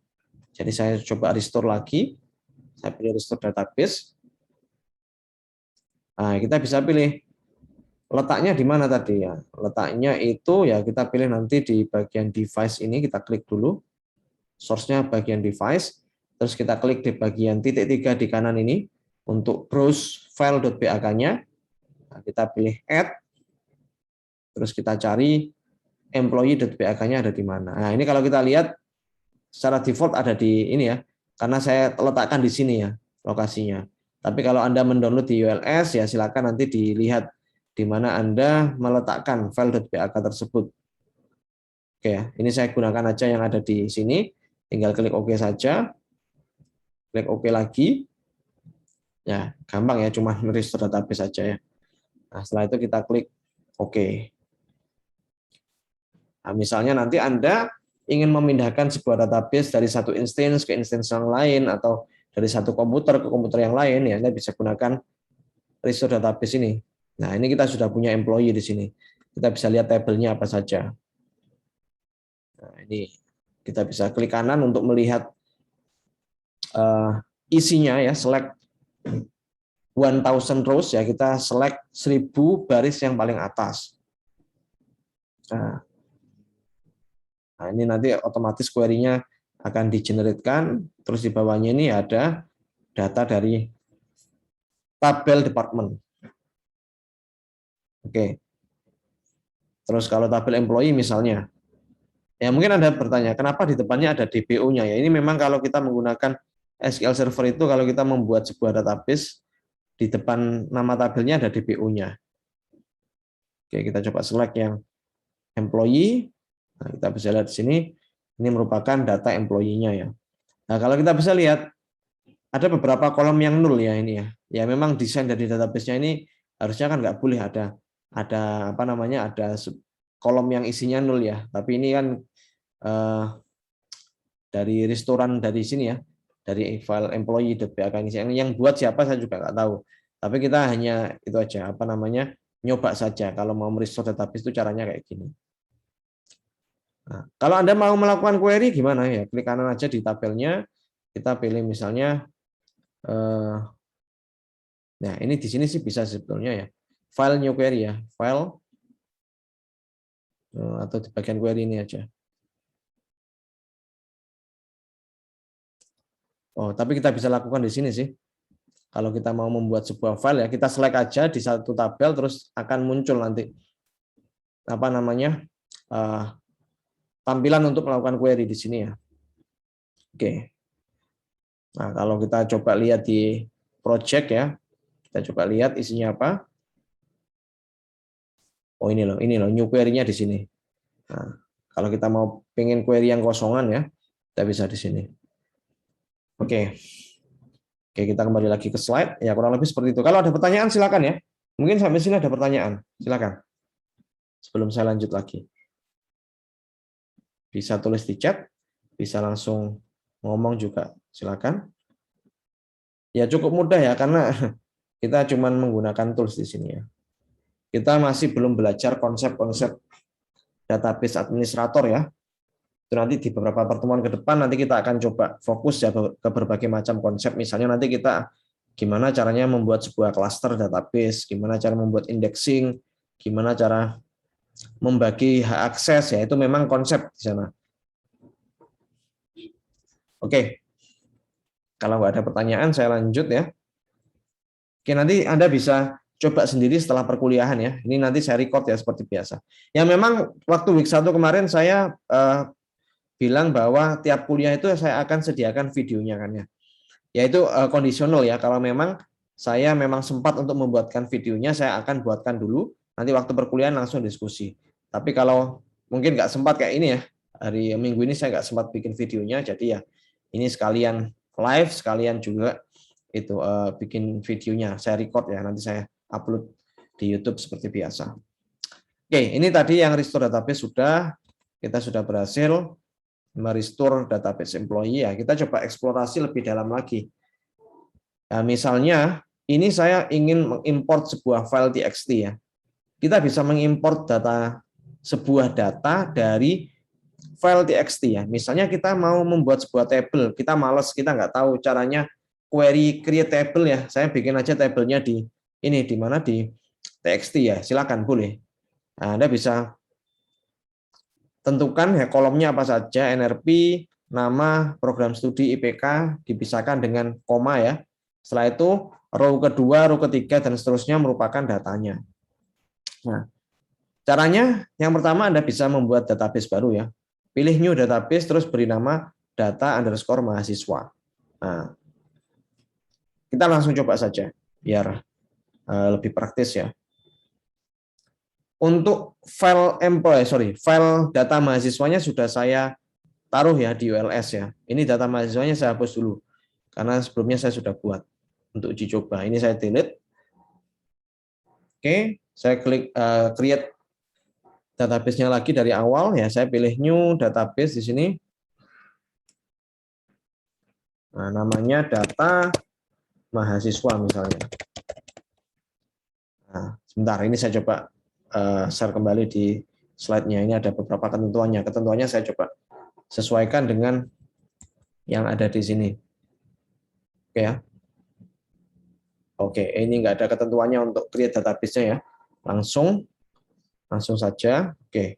Jadi saya coba restore lagi. Saya pilih restore database. Nah, kita bisa pilih letaknya di mana tadi ya. Letaknya itu ya kita pilih nanti di bagian device ini, kita klik dulu. Source-nya bagian device. Terus kita klik di bagian titik 3 di kanan ini untuk browse file.bak-nya. Nah, kita pilih add. Terus kita cari employee.bak-nya ada di mana. Nah, ini kalau kita lihat secara default ada di ini ya. Karena saya letakkan di sini ya lokasinya. Tapi kalau Anda mendownload di ULS ya silakan nanti dilihat di mana Anda meletakkan file.bak tersebut. Oke ya, ini saya gunakan aja yang ada di sini. Tinggal klik OK saja. Klik OK lagi. Ya, gampang ya, cuma restore database saja ya. Nah, setelah itu kita klik OK. Nah, misalnya nanti Anda ingin memindahkan sebuah database dari satu instance ke instance yang lain atau dari satu komputer ke komputer yang lain, ya Anda bisa gunakan restore database ini. Nah, ini kita sudah punya employee di sini. Kita bisa lihat tabelnya apa saja. Nah, ini kita bisa klik kanan untuk melihat isinya ya, select 1000 rows ya, kita select 1000 baris yang paling atas. Nah, ini nanti otomatis query-nya akan di-generate-kan, terus di bawahnya ini ada data dari tabel department. Oke. Terus kalau tabel employee misalnya, ya mungkin Anda bertanya, kenapa di depannya ada DBO-nya ya? Ini memang kalau kita menggunakan SQL Server itu, kalau kita membuat sebuah database, di depan nama tabelnya ada DBO-nya. Oke, kita coba select yang employee. Nah, kita bisa lihat di sini, ini merupakan data employee-nya ya. Nah, kalau kita bisa lihat, ada beberapa kolom yang nol ya ini ya. Ya memang desain dari database-nya ini harusnya kan nggak boleh ada apa namanya, ada kolom yang isinya 0 ya. Tapi ini kan dari restoran dari sini ya, dari file employee.php ini yang buat siapa saya juga nggak tahu. Tapi kita hanya itu aja, apa namanya, nyoba saja kalau mau merestore database itu caranya kayak gini. Nah, kalau Anda mau melakukan query gimana ya? Klik kanan aja di tabelnya, kita pilih misalnya, nah ini di sini sih bisa sebetulnya ya, file new query ya, file atau di bagian query ini aja. Oh, tapi kita bisa lakukan di sini sih. Kalau kita mau membuat sebuah file ya, kita select aja di satu tabel, terus akan muncul nanti apa namanya tampilan untuk melakukan query di sini ya. Oke. Nah, kalau kita coba lihat di project ya, kita coba lihat isinya apa. Oh ini loh new query-nya di sini. Nah, kalau kita mau pengen query yang kosongan ya, kita bisa di sini. Oke. Oke, kita kembali lagi ke slide. Ya, kurang lebih seperti itu. Kalau ada pertanyaan silakan ya. Mungkin sampai sini ada pertanyaan. Silakan. Sebelum saya lanjut lagi. Bisa tulis di chat, bisa langsung ngomong juga. Silakan. Ya, cukup mudah ya karena kita cuma menggunakan tools di sini ya. Kita masih belum belajar konsep-konsep database administrator ya. Itu nanti di beberapa pertemuan ke depan nanti kita akan coba fokus ya ke berbagai macam konsep. Misalnya nanti kita gimana caranya membuat sebuah cluster database, gimana cara membuat indexing, gimana cara membagi hak akses ya, itu memang konsep di sana. Oke. Kalau nggak ada pertanyaan saya lanjut ya. Oke, nanti Anda bisa coba sendiri setelah perkuliahan ya. Ini nanti saya record ya seperti biasa. Ya memang waktu week 1 kemarin saya bilang bahwa tiap kuliah itu saya akan sediakan videonya kan ya. Yaitu kondisional ya, kalau memang saya memang sempat untuk membuatkan videonya, saya akan buatkan dulu, nanti waktu perkuliahan langsung diskusi. Tapi kalau mungkin nggak sempat kayak ini ya, hari minggu ini saya nggak sempat bikin videonya, jadi ya ini sekalian live, sekalian juga itu bikin videonya, saya record ya, nanti saya upload di YouTube seperti biasa. Oke, ini tadi yang restore database kita sudah berhasil merestore database employee ya. Kita coba eksplorasi lebih dalam lagi. Nah, misalnya ini saya ingin mengimport sebuah file txt ya. Kita bisa mengimport sebuah data dari file txt ya. Misalnya kita mau membuat sebuah table, kita males, kita nggak tahu caranya query create table ya. Saya bikin aja tabelnya di mana di txt ya. Silakan boleh. Nah, Anda bisa tentukan ya kolomnya apa saja, NRP, nama, program studi, IPK, dipisahkan dengan koma ya. Setelah itu row kedua, row ketiga, dan seterusnya merupakan datanya. Nah, caranya yang pertama Anda bisa membuat database baru ya. Pilih new database, terus beri nama data underscore mahasiswa. Nah, kita langsung coba saja, biar lebih praktis ya. Untuk file file data mahasiswanya sudah saya taruh ya di ULS ya. Ini data mahasiswanya saya hapus dulu karena sebelumnya saya sudah buat untuk uji coba. Ini saya delete. Oke, saya klik create database-nya lagi dari awal ya. Saya pilih new database di sini. Nah, namanya data mahasiswa misalnya. Nah, sebentar ini saya coba share kembali di slide-nya. Ini ada beberapa ketentuannya. Ketentuannya saya coba sesuaikan dengan yang ada di sini. Oke ya. Oke, ini enggak ada ketentuannya untuk create database-nya ya. Langsung saja. Oke.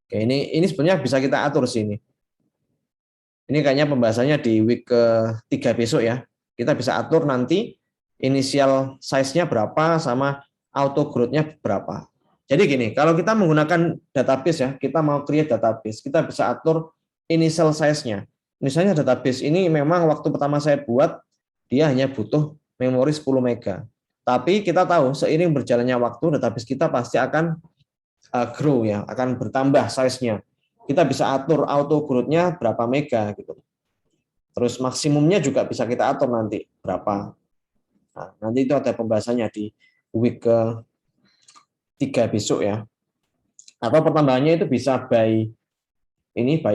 Oke, ini sebenarnya bisa kita atur sini. Ini kayaknya pembahasannya di week ke-3 besok ya. Kita bisa atur nanti initial size-nya berapa sama auto growth-nya berapa. Jadi gini, kalau kita menggunakan database ya, kita mau create database, kita bisa atur initial size-nya. Misalnya database ini memang waktu pertama saya buat, dia hanya butuh memori 10 mega. Tapi kita tahu seiring berjalannya waktu, database kita pasti akan grow ya, akan bertambah size-nya. Kita bisa atur auto growth-nya berapa mega gitu. Terus maksimumnya juga bisa kita atur nanti berapa. Nah, nanti itu ada pembahasannya di week 3 besok ya. Atau pertambahannya itu bisa by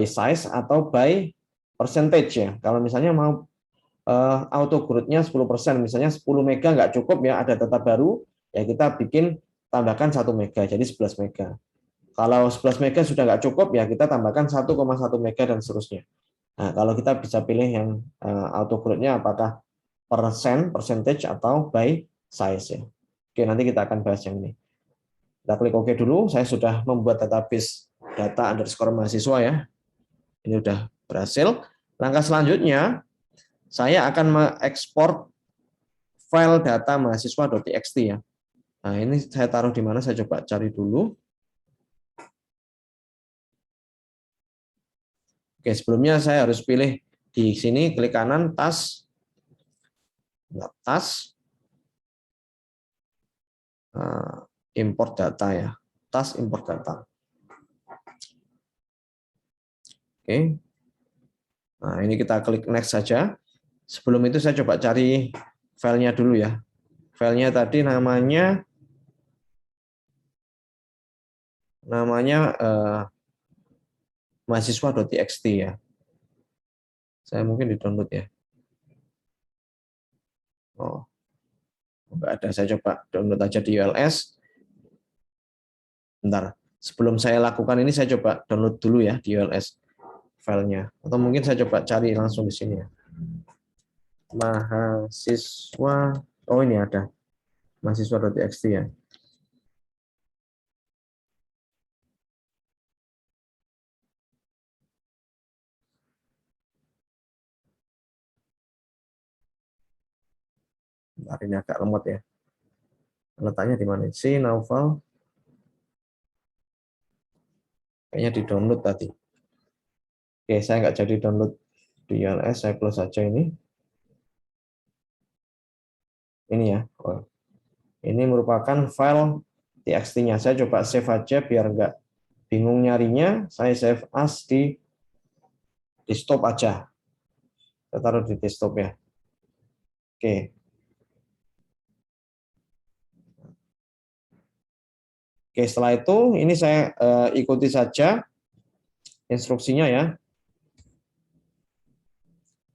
size atau by percentage ya. Kalau misalnya mau auto growth-nya 10%, misalnya 10 mega nggak cukup ya, ada data baru, ya kita bikin tambahkan 1 mega, jadi 11 mega. Kalau 11 mega sudah nggak cukup, ya kita tambahkan 1,1 mega dan seterusnya. Nah, kalau kita bisa pilih yang auto growth-nya apakah percentage atau by size ya. Oke, nanti kita akan bahas yang ini. Kita klik OK dulu, saya sudah membuat database data underscore mahasiswa ya. Ini udah berhasil. Langkah selanjutnya, saya akan mengekspor file data mahasiswa.txt ya. Nah, ini saya taruh di mana, saya coba cari dulu. Oke, sebelumnya saya harus pilih di sini, klik kanan, tas, import data ya, tas import data. Oke, nah ini kita klik next saja. Sebelum itu saya coba cari filenya dulu ya. Filenya tadi namanya mahasiswa.txt ya. Saya mungkin di download ya. Oh, enggak ada. Saya coba download aja di ULS. Bentar. Sebelum saya lakukan ini, saya coba download dulu ya di ULS filenya. Atau mungkin saya coba cari langsung di sini ya. Mahasiswa. Oh, ini ada. Mahasiswa.txt ya. Bentar, ini agak lemot ya. Letaknya di mana sih, Naufal? Kayaknya di download tadi. Oke, saya nggak jadi download di ULS, saya close saja ini. Ini ya. Oh, ini merupakan file txt-nya. Saya coba save aja biar nggak bingung nyarinya. Saya save as di desktop aja. Saya taruh di desktop ya. Oke. Oke, setelah itu ini saya ikuti saja instruksinya ya.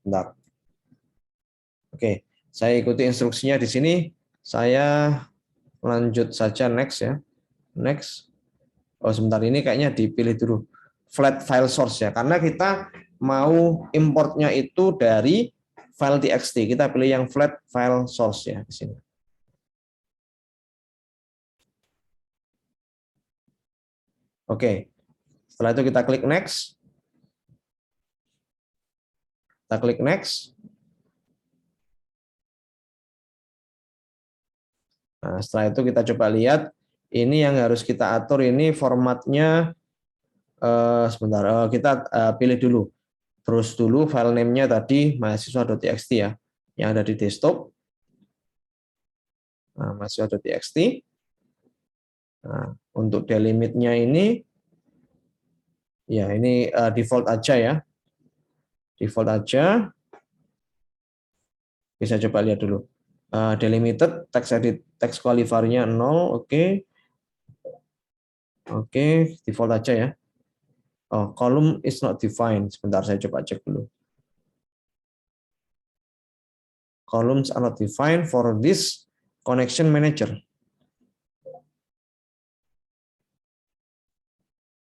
Bentar. Oke, saya ikuti instruksinya di sini. Saya lanjut saja next ya. Next. Oh, sebentar, ini kayaknya dipilih dulu flat file source ya. Karena kita mau importnya itu dari file txt. Kita pilih yang flat file source ya di sini. Oke. Setelah itu kita klik next. Kita klik next. Nah, setelah itu kita coba lihat, ini yang harus kita atur, ini formatnya, sebentar, kita pilih dulu, terus dulu file name-nya tadi mahasiswa.txt ya, yang ada di desktop, nah, mahasiswa.txt. Nah, untuk delimit-nya ini, ya ini default aja ya, default aja, bisa coba lihat dulu. Delimited, text edit, text qualifier-nya 0, oke. Oke, default aja ya. Oh, column is not defined. Sebentar, saya coba cek dulu. Columns are not defined for this connection manager.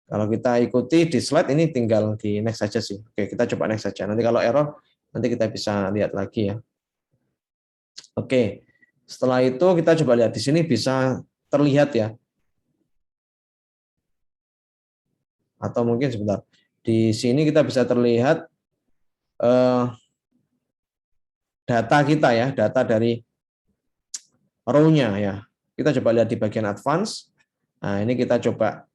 Kalau kita ikuti di slide ini tinggal di next saja sih. Oke, kita coba next saja. Nanti kalau error, nanti kita bisa lihat lagi ya. Oke, setelah itu kita coba lihat di sini bisa terlihat ya. Atau mungkin sebentar. Di sini kita bisa terlihat data kita ya, data dari row-nya ya. Kita coba lihat di bagian advance. Nah, ini kita coba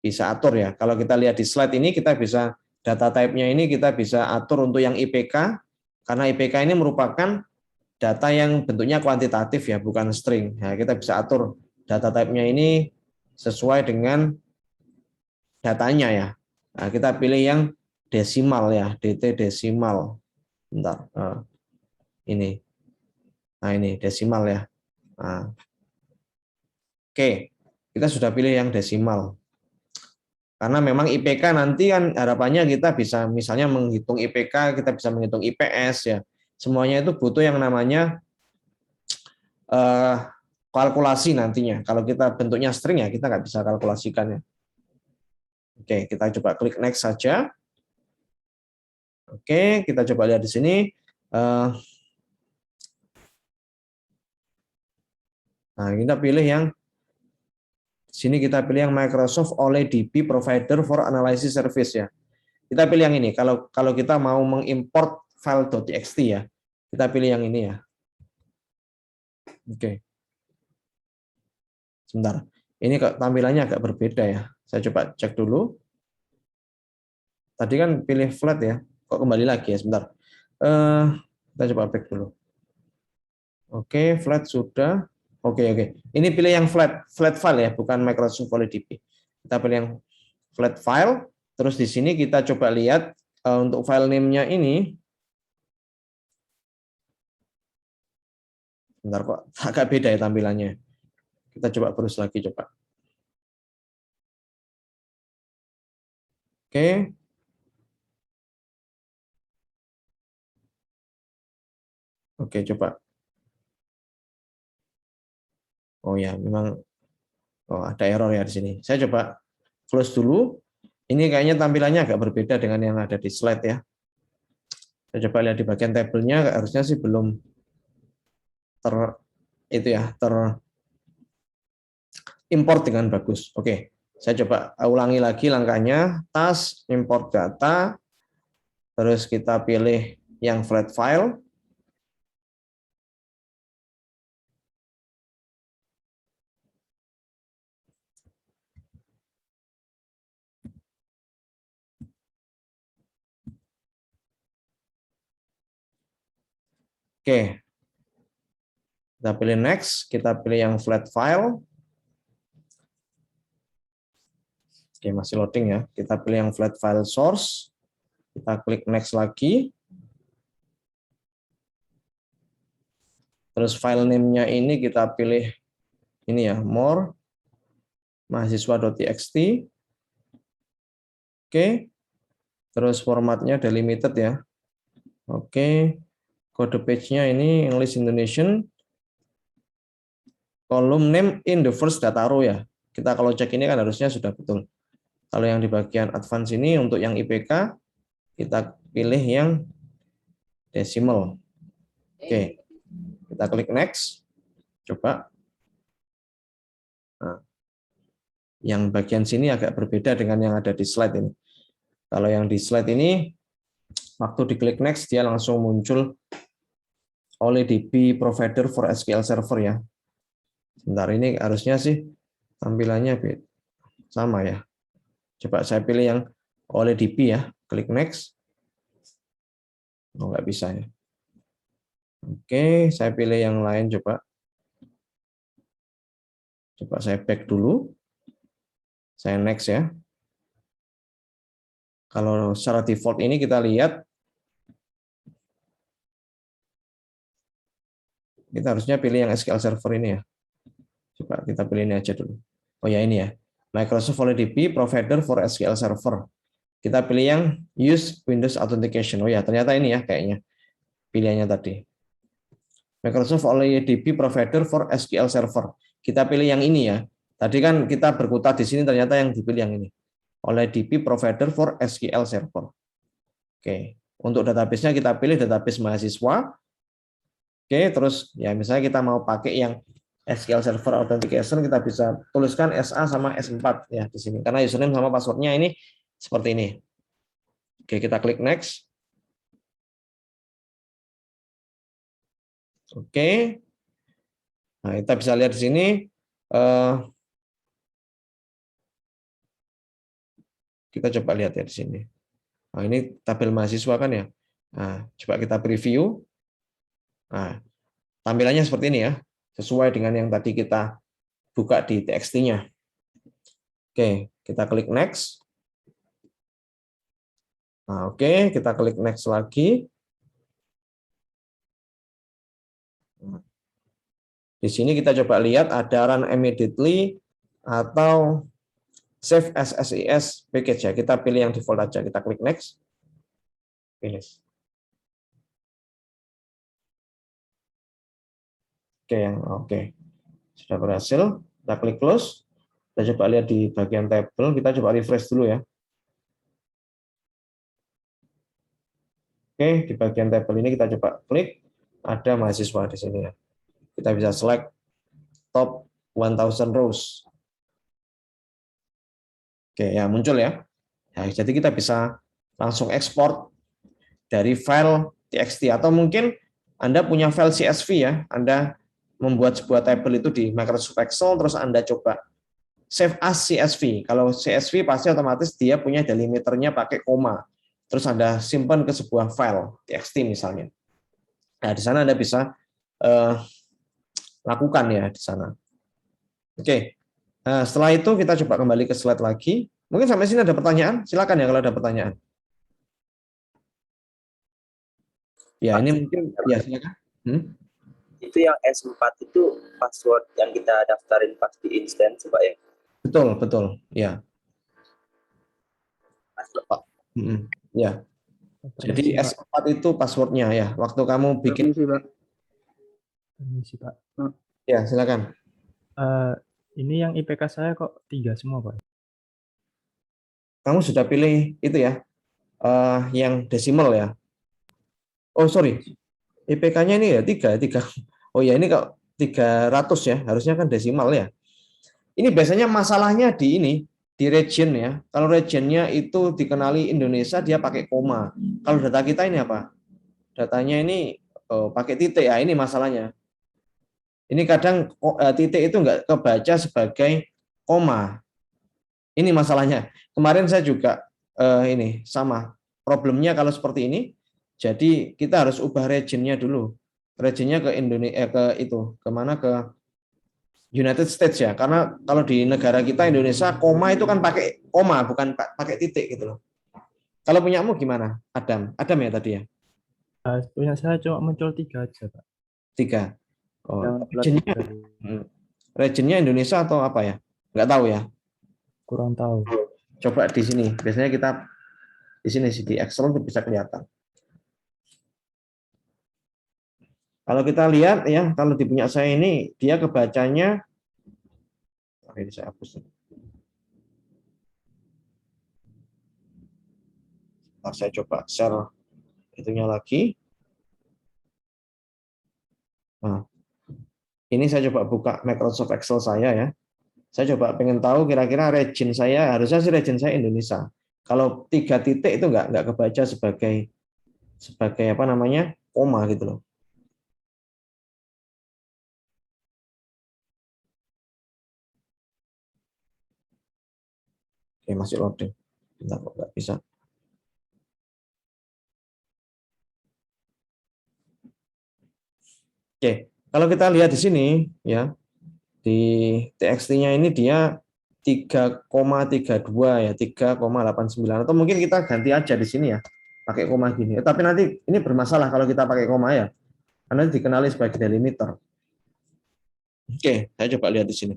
bisa atur ya. Kalau kita lihat di slide ini, kita bisa data type-nya ini kita bisa atur untuk yang IPK, karena IPK ini merupakan data yang bentuknya kuantitatif ya, bukan string. Nah, kita bisa atur data type-nya ini sesuai dengan datanya ya. Nah, kita pilih yang desimal ya, DT desimal. Bentar, ini. Nah, ini desimal ya. Nah. Oke. kita sudah pilih yang desimal. Karena memang IPK nanti kan harapannya kita bisa misalnya menghitung IPK, kita bisa menghitung IPS ya. Semuanya itu butuh yang namanya kalkulasi nantinya. Kalau kita bentuknya string ya kita nggak bisa kalkulasikan ya. Oke, kita coba klik next saja. Oke, kita coba lihat di sini. Nah, kita pilih yang sini kita pilih yang Microsoft OLEDP Provider for Analysis Service ya. Kita pilih yang ini. Kalau kita mau mengimport file .txt ya, kita pilih yang ini ya. Oke. Sebentar. Ini tampilannya agak berbeda ya. Saya coba cek dulu. Tadi kan pilih flat ya. Kok kembali lagi ya, sebentar. Kita coba back dulu. Oke, flat sudah. Oke. Ini pilih yang flat file ya, bukan Microsoft OLEDP. Kita pilih yang flat file. Terus di sini kita coba lihat untuk file name-nya ini. Bentar kok agak beda ya tampilannya. Kita coba terus lagi coba. Oke. Oke, coba. Oh ya, memang ada error ya di sini. Saya coba close dulu. Ini kayaknya tampilannya agak berbeda dengan yang ada di slide ya. Saya coba lihat di bagian tabelnya, harusnya sih belum import dengan bagus. Oke, saya coba ulangi lagi langkahnya. Task, import data, terus kita pilih yang flat file. Oke, kita pilih next, kita pilih yang flat file. Oke, masih loading ya. Kita pilih yang flat file source. Kita klik next lagi. Terus file name-nya ini kita pilih ini ya, more mahasiswa.txt. Oke. Terus formatnya delimited ya. Oke. Kode page-nya ini English Indonesian. Column name in the first data row ya. Kita kalau cek ini kan harusnya sudah betul. Kalau yang di bagian advance ini untuk yang IPK kita pilih yang decimal. Oke. Kita klik next. Coba. Nah, yang bagian sini agak berbeda dengan yang ada di slide ini. Kalau yang di slide ini waktu diklik next dia langsung muncul OLEDP Provider for SQL Server ya. Sebentar, ini harusnya sih tampilannya sama ya. Coba saya pilih yang OLEDP ya, klik next. Oh, nggak bisa ya. Oke, saya pilih yang lain coba. Coba saya back dulu. Saya next ya. Kalau secara default ini kita lihat, kita harusnya pilih yang SQL Server ini ya. Coba kita pilih ini aja dulu. Oh ya ini ya, Microsoft OLEDP Provider for SQL Server. Kita pilih yang Use Windows Authentication. Oh ya, ternyata ini ya kayaknya pilihannya tadi. Microsoft OLEDP Provider for SQL Server. Kita pilih yang ini ya. Tadi kan kita berkutat di sini, ternyata yang dipilih yang ini. OLEDP Provider for SQL Server. Oke, untuk database-nya kita pilih database mahasiswa. Oke, terus ya misalnya kita mau pakai yang SQL Server Authentication, kita bisa tuliskan SA sama S4 ya di sini. Karena username sama password-nya ini seperti ini. Oke, kita klik next. Oke. Nah, kita bisa lihat di sini kita coba lihat ya di sini. Nah, ini tabel mahasiswa kan ya. Nah, coba kita preview. Nah, tampilannya seperti ini ya, sesuai dengan yang tadi kita buka di TXT-nya. Oke, kita klik next. Nah, oke, kita klik next lagi. Di sini kita coba lihat ada run immediately atau save as SES package ya. Kita pilih yang default aja. Kita klik next. Finish. Oke. Sudah berhasil. Kita klik close. Kita coba lihat di bagian table. Kita coba refresh dulu ya. Oke, di bagian table ini kita coba klik. Ada mahasiswa di sini ya. Kita bisa select top 1000 rows. Oke, ya muncul ya. Nah, jadi kita bisa langsung ekspor dari file txt atau mungkin Anda punya file CSV ya. Anda membuat sebuah table itu di Microsoft Excel terus Anda coba save as CSV. Kalau CSV pasti otomatis dia punya delimiternya pakai koma. Terus Anda simpan ke sebuah file txt misalnya. Nah, di sana Anda bisa lakukan ya di sana. Oke. Nah, setelah itu kita coba kembali ke slide lagi. Mungkin sampai sini ada pertanyaan? Silakan ya kalau ada pertanyaan. Ya, ini mungkin ya silakan. Itu yang S4 itu password yang kita daftarin pas di instance, Pak ya? Betul, ya. Ya. Jadi S4 itu passwordnya ya. Waktu kamu bikin. Permisi, Pak. Ya, silakan. Ini yang IPK saya kok 3 semua, Pak? Kamu sudah pilih itu ya, yang desimal ya. Oh, sorry. IPK-nya ini ya 3. Oh ya, ini kok 300 ya. Harusnya kan desimal ya. Ini biasanya masalahnya di region ya. Kalau regionnya itu dikenali Indonesia, dia pakai koma. Kalau data kita ini apa? Datanya ini pakai titik ya. Ini masalahnya. Ini kadang titik itu nggak kebaca sebagai koma. Ini masalahnya. Kemarin saya juga ini sama problemnya kalau seperti ini. Jadi kita harus ubah regionnya dulu. Regionnya ke Indonesia kemana ke United States ya. Karena kalau di negara kita Indonesia koma itu kan pakai koma bukan pakai titik gitu loh. Kalau punyamu gimana, Adam? Adam ya tadi ya. Punya saya cuma muncul 3 aja, Pak. 3. Oh, Yang regionnya Indonesia atau apa ya? Nggak tahu ya. kurang tahu. Coba di sini. Biasanya kita di sini sih di Excel bisa kelihatan. Kalau kita lihat ya, kalau di punya saya ini dia kebacanya, ini saya hapus. Nah, saya coba share itunya lagi. Nah, ini saya coba buka Microsoft Excel saya ya. Saya coba pengen tahu kira-kira region saya, harusnya sih region saya Indonesia. Kalau 3 titik itu nggak kebaca sebagai apa namanya koma gitu loh. Oke, masih loading. Bentar, kok nggak bisa. Oke, kalau kita lihat di sini ya, di TXT-nya ini dia 3,32 ya, 3,89 atau mungkin kita ganti aja di sini ya, pakai koma gini. Tapi nanti ini bermasalah kalau kita pakai koma ya, karena dikenali sebagai delimiter. Oke, saya coba lihat di sini.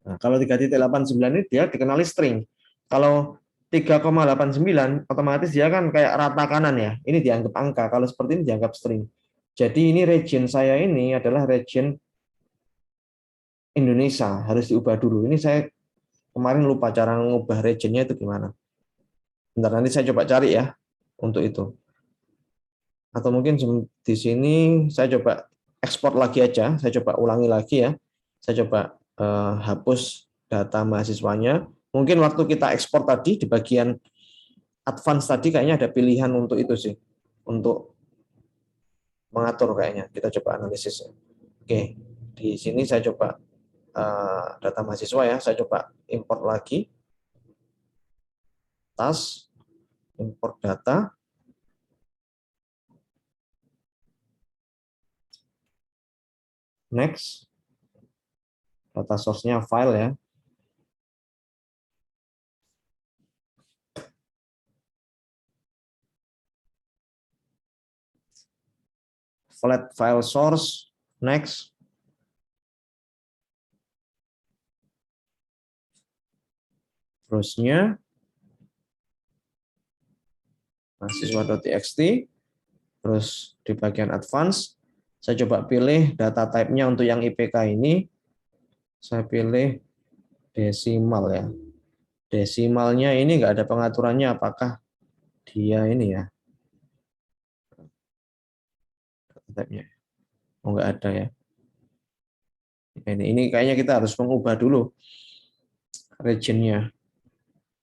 Nah, kalau 3,89 ini dia dikenali string. Kalau 3,89 otomatis dia kan kayak rata kanan ya. Ini dianggap angka. Kalau seperti ini dianggap string. Jadi ini region saya ini adalah region Indonesia. Harus diubah dulu. Ini saya kemarin lupa cara mengubah regionnya itu gimana. Bentar, nanti saya coba cari ya untuk itu. Atau mungkin di sini saya coba ekspor lagi aja. Saya coba ulangi lagi ya. Saya coba hapus data mahasiswanya. Mungkin waktu kita ekspor tadi di bagian advance tadi kayaknya ada pilihan untuk itu sih, untuk mengatur kayaknya. Kita coba analisis. Oke, di sini saya coba data mahasiswa ya. Saya coba import lagi. Tas, import data. Next. Data source-nya file ya. flat file source, next. Terusnya mahasiswa.txt, terus di bagian advance, saya coba pilih data type-nya untuk yang IPK ini, saya pilih desimal ya. Desimalnya ini nggak ada pengaturannya, apakah dia ini ya, data type-nya. Oh, nggak ada ya. Ini kayaknya kita harus mengubah dulu region-nya.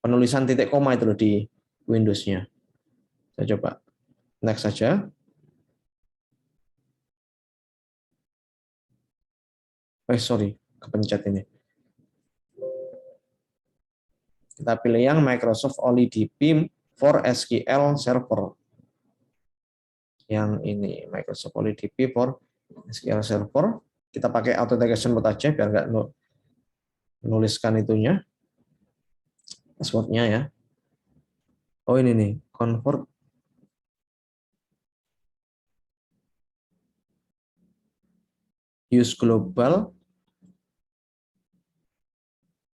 Penulisan titik koma itu loh di Windows-nya. Saya coba next saja. Sorry, kepencet ini. Kita pilih yang Microsoft OLEDP for SQL Server. Yang ini, Microsoft OLEDP for SQL Server. Kita pakai authentication mode aja biar nggak menuliskan itunya. Password-nya ya. Oh ini nih, convert use global.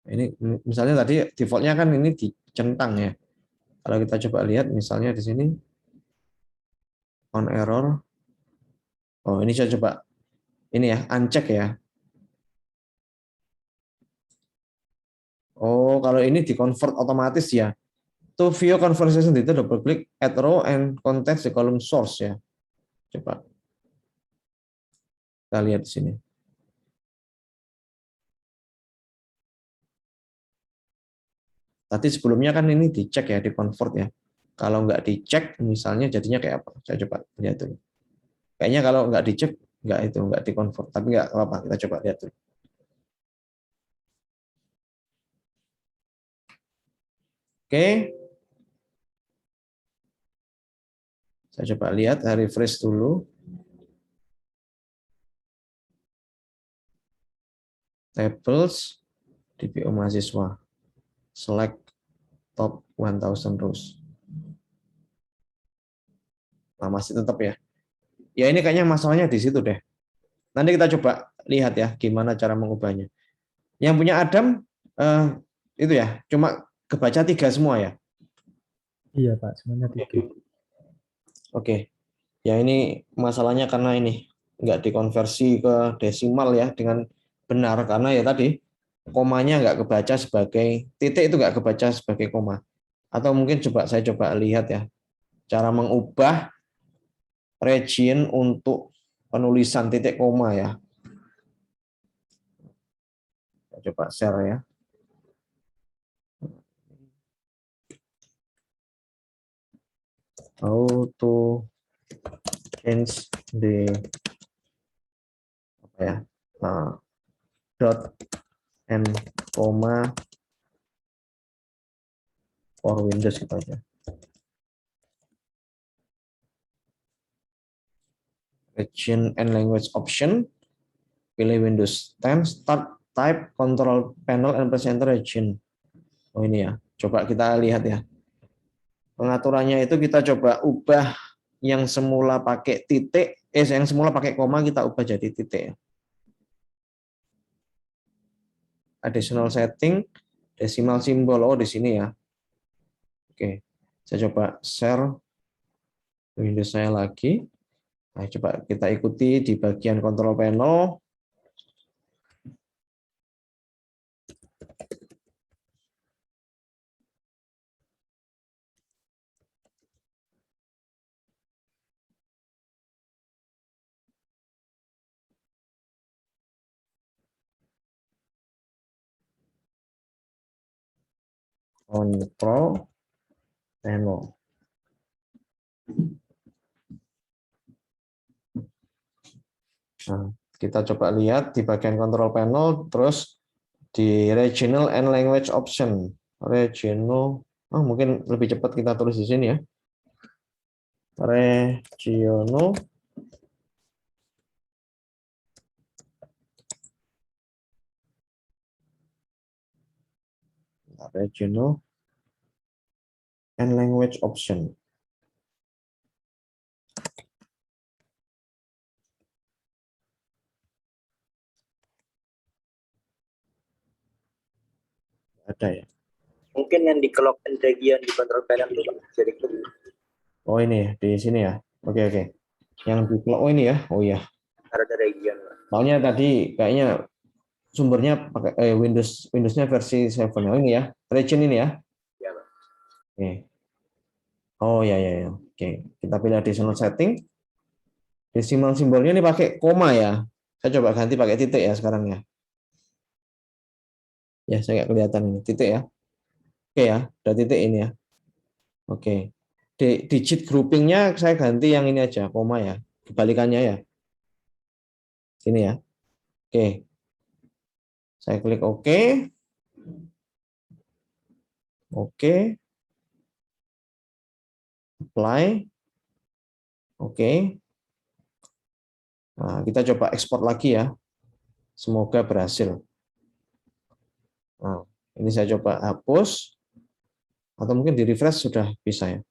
Ini misalnya tadi defaultnya kan ini dicentang ya. Kalau kita coba lihat misalnya di sini on error. Oh ini saya coba ini ya uncheck ya. Oh kalau ini di convert otomatis ya. To view conversation data double click add row and context the column source ya. Coba kita lihat di sini. Tadi sebelumnya kan ini dicek ya, di convert ya. Kalau nggak dicek, misalnya jadinya kayak apa? Saya coba lihat dulu. Kayaknya kalau nggak dicek, nggak di convert. Tapi nggak apa-apa, kita coba lihat dulu. Oke. Saya coba lihat, refresh dulu. Tables, DPO mahasiswa. Select top 1000 rows. Nah, masih tetap ya. Ya ini kayaknya masalahnya di situ deh. Nanti kita coba lihat ya gimana cara mengubahnya. Yang punya Adam itu ya, cuma kebaca 3 semua ya. Iya Pak, semuanya 3. Oke. Ya ini masalahnya karena ini nggak dikonversi ke desimal ya dengan benar karena ya tadi komanya nggak kebaca sebagai titik, itu nggak kebaca sebagai koma. Atau mungkin saya coba lihat ya cara mengubah region untuk penulisan titik koma ya. Saya coba share ya. How to change the apa ya dot and comma for Windows gitu aja. Region and language option, pilih Windows 10, start type control panel and press enter region. Oh ini ya, coba kita lihat ya. Pengaturannya itu kita coba ubah yang semula pakai titik, yang semula pakai koma kita ubah jadi titik. Additional setting, decimal symbol, oh di sini ya. Oke, saya coba share Windows saya lagi. Nah, coba kita ikuti di bagian control panel. Control panel. Nah, kita coba lihat di bagian control panel, terus di regional and language option. Regional, mungkin lebih cepat kita tulis di sini ya. Regional and language option. ada ya. Mungkin yang di clock and region di control panel itu bisa diklik. Oh ini ya, di sini ya. Oke. Yang di oh ini ya. Oh iya. Ada region. Soalnya tadi kayaknya sumbernya pakai Windowsnya versi 7 ya. Oh ini ya. Region ini ya. Ya, Pak. Oke. Oh ya. Oke. Kita pilih additional setting. Decimal simbolnya ini pakai koma ya. Saya coba ganti pakai titik ya sekarang ya. Ya, saya nggak kelihatan ini titik ya. Oke ya, ada titik ini ya. Oke. Digit groupingnya saya ganti yang ini aja, koma ya. Kebalikannya ya. Sini ya. Oke. Saya klik OK. Oke. Apply. Oke. Nah, kita coba ekspor lagi ya. Semoga berhasil. Nah, ini saya coba hapus. Atau mungkin di refresh sudah bisa ya.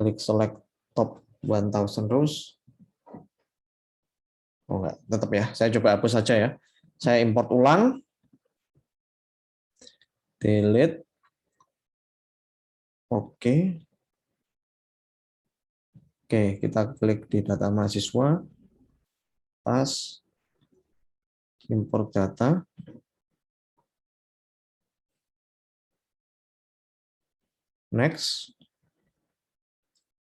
Klik select top 1000 rows. Oh enggak, tetap ya. Saya coba hapus saja ya. Saya import ulang. Delete. Oke. Oke, kita klik di data mahasiswa. Pas. Import data. Next.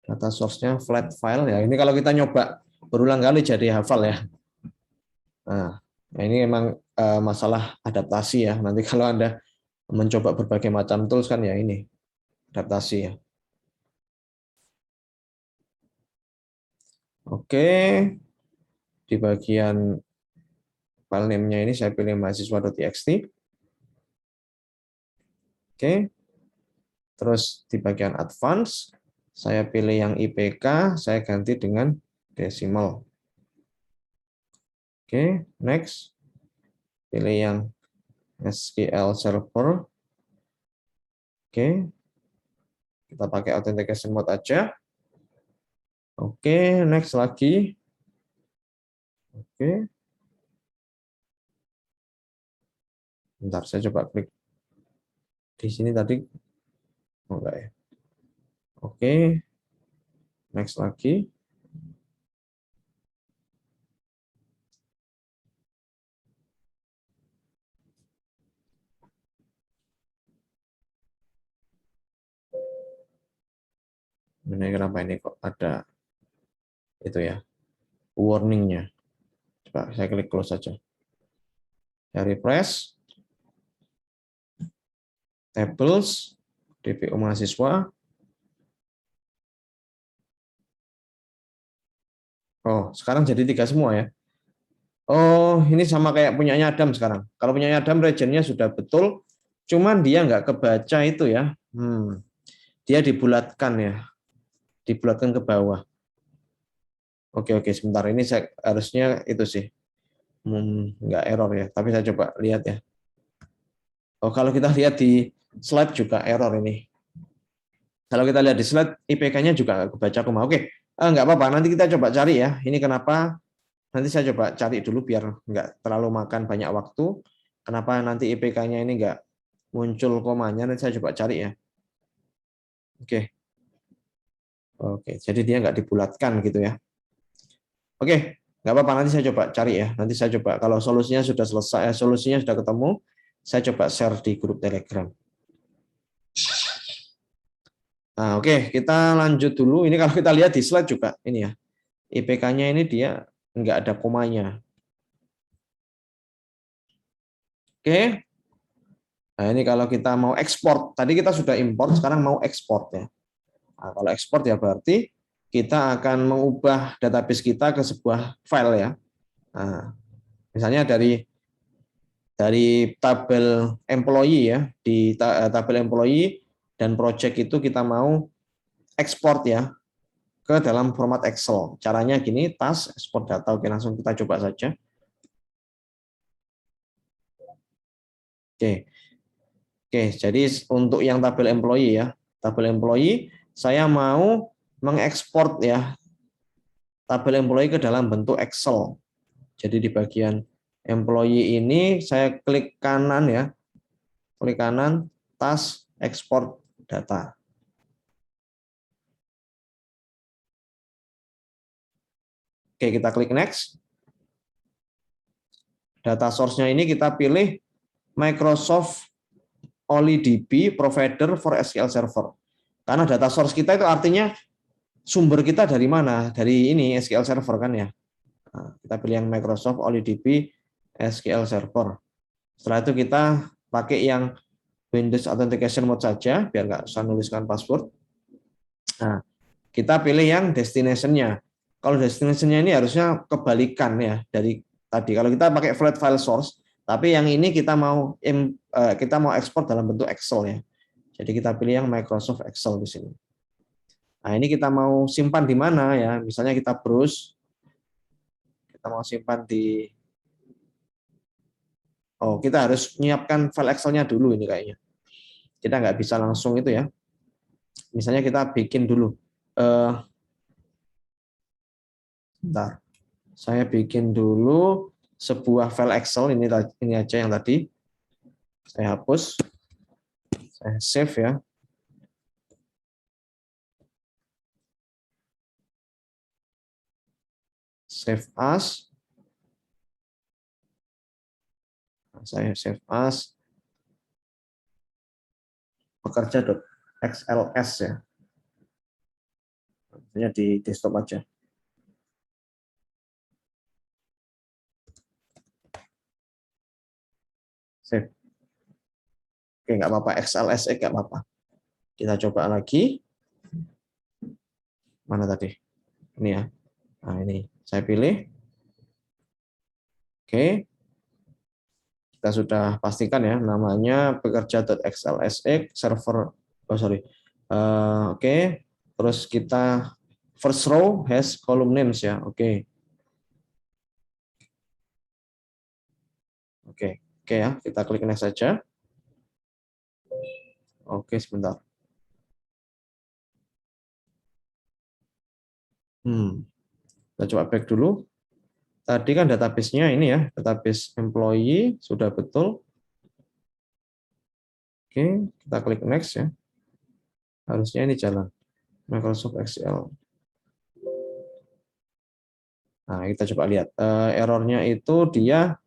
Data source-nya flat file ya. Ini kalau kita nyoba berulang kali jadi hafal ya. Nah, ini memang masalah adaptasi ya. Nanti kalau Anda mencoba berbagai macam tools kan ya ini adaptasi ya. Oke. Di bagian file name-nya ini saya pilih mahasiswa.txt. Oke. Terus di bagian advance saya pilih yang IPK, saya ganti dengan desimal. Oke, next. Pilih yang SQL Server. Oke. Kita pakai authentication mode aja. Oke, next lagi. Oke. Bentar, saya coba klik. Di sini tadi. Oh, enggak ya. Oke. Next lagi. Ini kenapa ini kok ada itu ya warningnya. Coba saya klik close saja. Saya refresh. Tables, DPO mahasiswa. Oh, sekarang jadi 3 semua ya. Oh, ini sama kayak punyanya Adam sekarang. Kalau punyanya Adam regionnya sudah betul, cuman dia nggak kebaca itu ya. Dia dibulatkan ya, dibulatkan ke bawah. Oke, sebentar ini saya harusnya itu sih, nggak error ya. Tapi saya coba lihat ya. Oh, kalau kita lihat di slide juga error ini. Kalau kita lihat di slide, IPK-nya juga nggak kebaca koma. Oke, nggak apa-apa. Nanti kita coba cari ya. Ini kenapa? Nanti saya coba cari dulu biar nggak terlalu makan banyak waktu. Kenapa nanti IPK-nya ini nggak muncul komanya? Nanti saya coba cari ya. Oke, jadi dia nggak dibulatkan gitu ya. Oke, nggak apa-apa. Nanti saya coba cari ya. Nanti saya coba kalau solusinya sudah selesai, solusinya sudah ketemu, saya coba share di grup Telegram. Nah, oke, kita lanjut dulu. Ini kalau kita lihat di slide juga ini ya. IPK-nya ini dia nggak ada komanya. Oke. Nah, ini kalau kita mau ekspor, tadi kita sudah import, sekarang mau ekspor ya. Nah, kalau ekspor ya berarti kita akan mengubah database kita ke sebuah file ya. Nah, misalnya dari tabel employee ya, di tabel employee dan project itu kita mau ekspor ya ke dalam format Excel. Caranya gini, task export data. Oke, langsung kita coba saja. Oke, jadi untuk yang tabel employee ya, tabel employee saya mau mengekspor ya tabel employee ke dalam bentuk Excel. Jadi di bagian employee ini saya klik kanan ya. Klik kanan, task, export data. Oke, kita klik next. Data source-nya ini kita pilih Microsoft OnlyDB provider for SQL Server. Karena data source kita itu artinya sumber kita dari mana? Dari ini SQL Server kan ya. Nah, kita pilih yang Microsoft OnlyDB SQL Server. Setelah itu kita pakai yang Windows Authentication Mode saja, biar nggak usah nuliskan password. Nah, kita pilih yang destination-nya. Kalau destination-nya ini harusnya kebalikan ya dari tadi. Kalau kita pakai flat file source, tapi yang ini kita mau ekspor dalam bentuk Excel ya. Jadi kita pilih yang Microsoft Excel di sini. Nah, ini kita mau simpan di mana ya? Misalnya kita browse, kita mau simpan di kita harus menyiapkan file Excel-nya dulu ini kayaknya. Kita nggak bisa langsung itu ya. Misalnya kita bikin dulu. Bentar. Saya bikin dulu sebuah file Excel ini aja yang tadi. Saya hapus. Saya save ya. Save as. Saya save as pekerja.xls ya. Artinya di desktop aja. Save. Oke, nggak apa-apa, XLS nggak apa-apa. Kita coba lagi. Mana tadi? Ini ya. Nah, ini saya pilih. Oke. Kita sudah pastikan ya, namanya pekerja.xlsx server. Oke. Terus kita first row has column names ya. Oke. Oke ya, kita klik next saja. Oke, sebentar. Kita coba back dulu. Tadi kan database-nya ini ya, database employee sudah betul. Oke, kita klik next ya. Harusnya ini jalan. Microsoft Excel. Nah, kita coba lihat. Errornya itu dia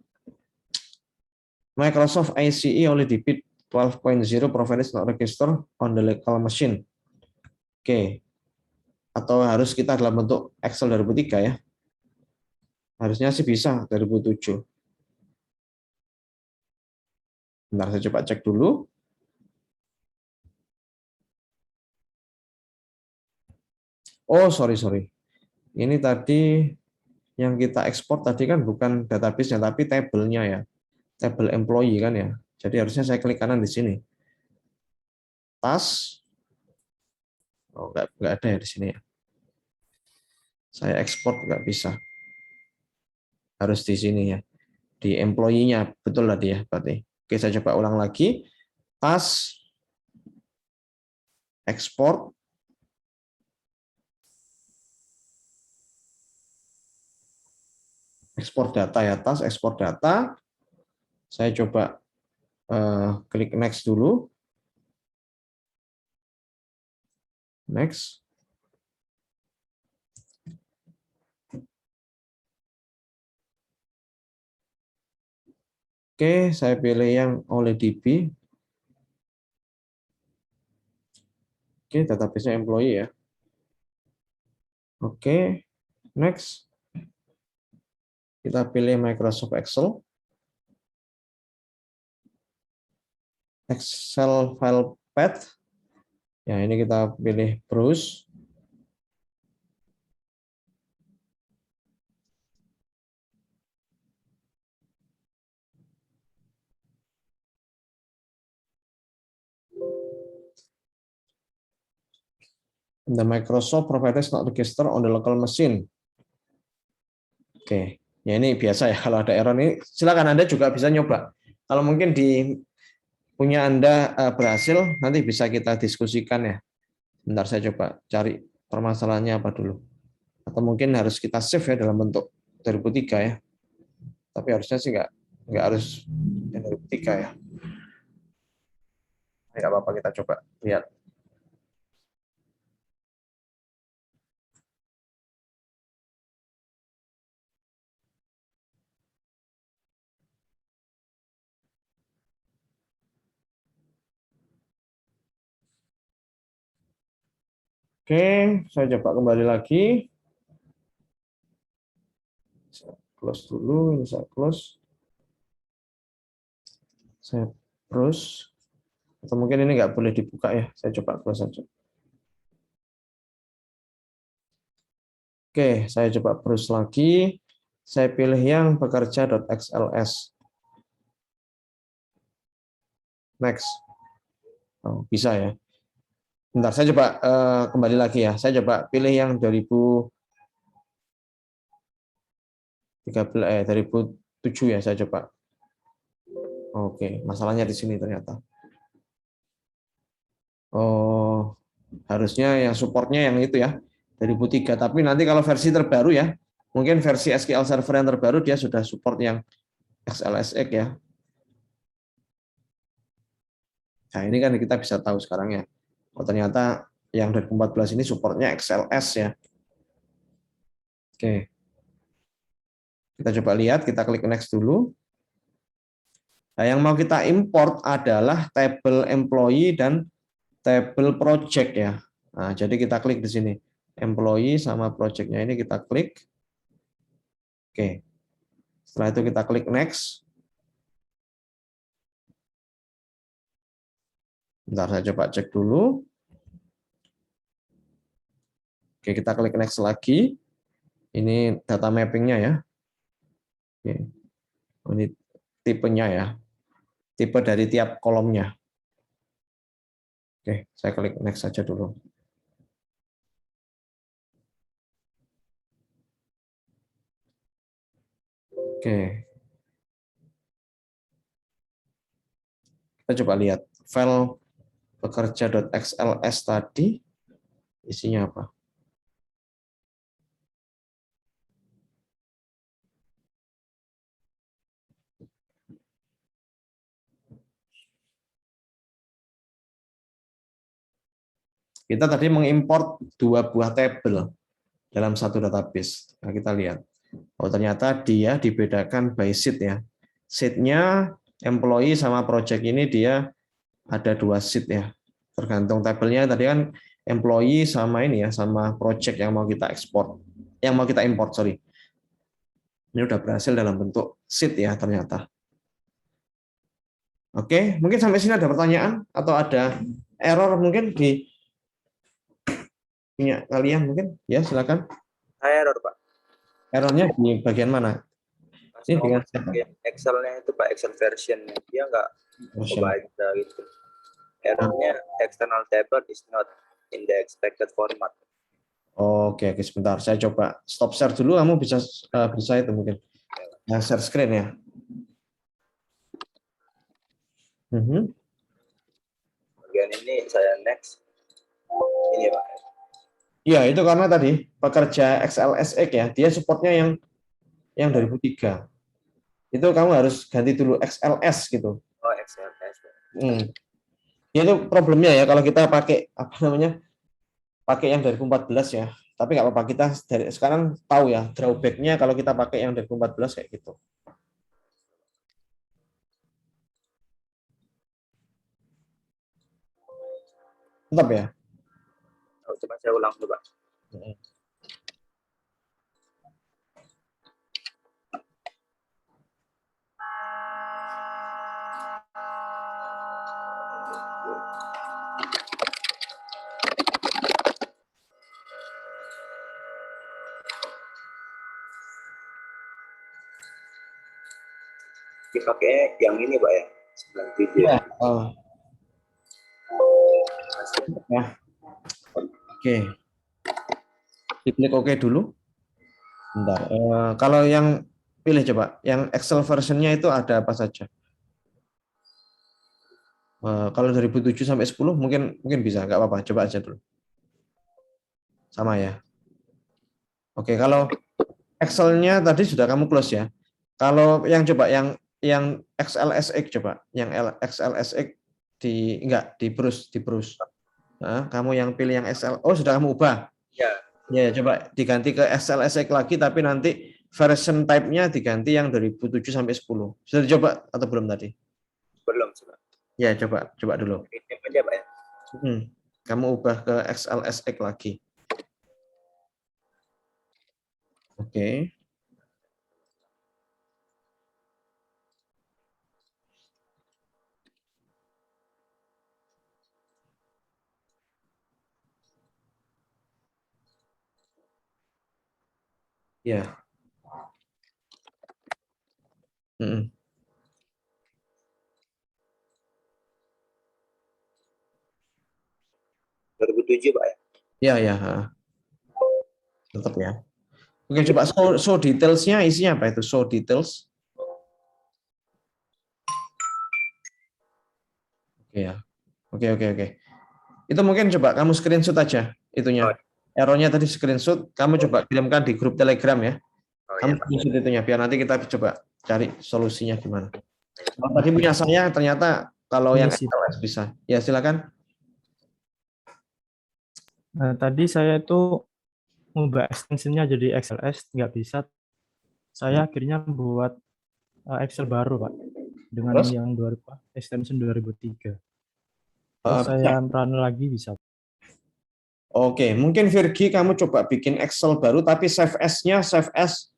Microsoft ICE OnlyDB 12.0 provided not register on the local machine. Oke. Atau harus kita dalam bentuk Excel 2003 ya. Harusnya sih bisa 2007. Bentar, saya coba cek dulu. Oh, sorry. Ini tadi yang kita ekspor tadi kan bukan database-nya, tapi tabelnya ya. Tabel employee kan ya. Jadi harusnya saya klik kanan di sini. Task. Oh, nggak ada ya di sini ya. Saya ekspor nggak bisa. Harus di sini ya. Di employee-nya. Betul tadi ya, berarti. Oke, saya coba ulang lagi. Task. Ekspor. Ekspor data ya. Task, ekspor data. Saya coba klik next dulu. Next. Oke, saya pilih yang OnlyDB. Oke, database-nya employee ya. Oke, next. Kita pilih Microsoft Excel. Excel file path. Ya, ini kita pilih browse. The Microsoft providers not register on the local machine. Oke, ya ini biasa ya, kalau ada error ini silakan Anda juga bisa nyoba. Kalau mungkin di punya Anda berhasil, nanti bisa kita diskusikan ya. Bentar, saya coba cari permasalahannya apa dulu. Atau mungkin harus kita save ya dalam bentuk 2003 ya. Tapi harusnya sih nggak harus yang 2003 ya. Nggak apa-apa, kita coba lihat. Oke, saya coba kembali lagi. Saya close dulu, ini saya close. Saya close. Atau mungkin ini nggak boleh dibuka ya, saya coba close saja. Oke, saya coba browse lagi. Saya pilih yang bekerja.xls. Next. Oh, bisa ya. Bentar, saya coba kembali lagi ya. Saya coba pilih yang 2007 ya, saya coba. Oke, masalahnya di sini ternyata. Oh, harusnya yang supportnya yang itu ya, 2003. Tapi nanti kalau versi terbaru ya, mungkin versi SQL Server yang terbaru dia sudah support yang XLSX ya. Nah, ini kan kita bisa tahu sekarang ya. Oh, ternyata yang 2014 ini supportnya XLS ya. Oke. Kita coba lihat, kita klik next dulu. Nah, yang mau kita import adalah tabel employee dan tabel project ya. Nah, jadi kita klik di sini. Employee sama project-nya ini kita klik. Oke. Setelah itu kita klik next. Bentar, saya coba cek dulu. Oke, kita klik next lagi. Ini data mapping-nya ya. Oke. Ini tipenya ya. Tipe dari tiap kolomnya. Oke, saya klik next saja dulu. Oke. Kita coba lihat file bekerja.xls tadi isinya apa. Kita tadi mengimport 2 buah tabel dalam satu database. Nah, kita lihat. Oh, ternyata dia dibedakan by sheet ya. Sheet-nya employee sama project ini dia ada 2 sheet ya. Tergantung tabelnya tadi kan employee sama ini ya, sama project yang mau kita ekspor. Yang mau kita import, sorry. Ini udah berhasil dalam bentuk sheet ya ternyata. Oke, mungkin sampai sini ada pertanyaan atau ada error mungkin di punya kalian mungkin? Ya, silakan. Saya error, Pak. Errornya di bagian mana? Pas Ini mau dengan masukin Excel-nya itu, Pak, Excel version-nya. Dia nggak version. kebaca gitu. Errornya external table is not in the expected format. Oke, oke, sebentar. Saya coba stop share dulu. Kamu bisa itu mungkin. Nah, share screen ya. Bagian ini saya next. Ini, Pak. Iya, itu karena tadi pekerja XLSX ya, dia supportnya yang 2003. Itu kamu harus ganti dulu XLS gitu. Oh, Excel. Ya, itu problemnya ya kalau kita pakai apa namanya? Pakai yang 2014 ya. Tapi nggak apa-apa, kita dari sekarang tahu ya drawback-nya kalau kita pakai yang 2014 kayak gitu. Tetap ya. Oh, coba saya ulang dulu, Pak. Dipakai yang ini, Pak, ya. 97. Ya. Ya. Oke. Diklik OK dulu. Bentar. Kalau yang pilih coba, yang Excel versionnya itu ada apa saja? Kalau 2007 sampai 10 mungkin bisa, nggak apa-apa. Coba aja dulu. Sama ya. Oke, kalau Excel-nya tadi sudah kamu close ya. Kalau yang coba yang XLSX coba, yang XLSX di browse. Nah, kamu yang pilih yang XL. Oh, sudah kamu ubah. Ya, Ya, coba diganti ke XLSX lagi tapi nanti version type-nya diganti yang 2007 sampai 10. Sudah dicoba atau belum tadi? belum sih, Pak. Ya, coba dulu. Ini aja, Pak ya. Kamu ubah ke XLSX lagi. Oke. Ya. 2007, Pak ya. Ya. Tetap ya. Oke, coba show details-nya isinya apa itu? Show details. Oke ya. Oke. Itu mungkin coba kamu screenshot aja itunya. Oh, Error-nya tadi screenshot, kamu coba kirimkan di grup Telegram ya. oh Kamu iya, Pak. screenshot itunya biar nanti kita coba cari solusinya gimana. Kalau tadi punya saya ternyata kalau Ini yang sih. XLS bisa. Ya, silakan. Nah, tadi saya itu mengubah ekstensinya jadi XLS, nggak bisa. Saya akhirnya buat Excel baru, Pak. Dengan Terus yang extension 2003. Terus bisa. saya run lagi bisa. Oke, mungkin Virgi kamu coba bikin Excel baru tapi save as-nya save as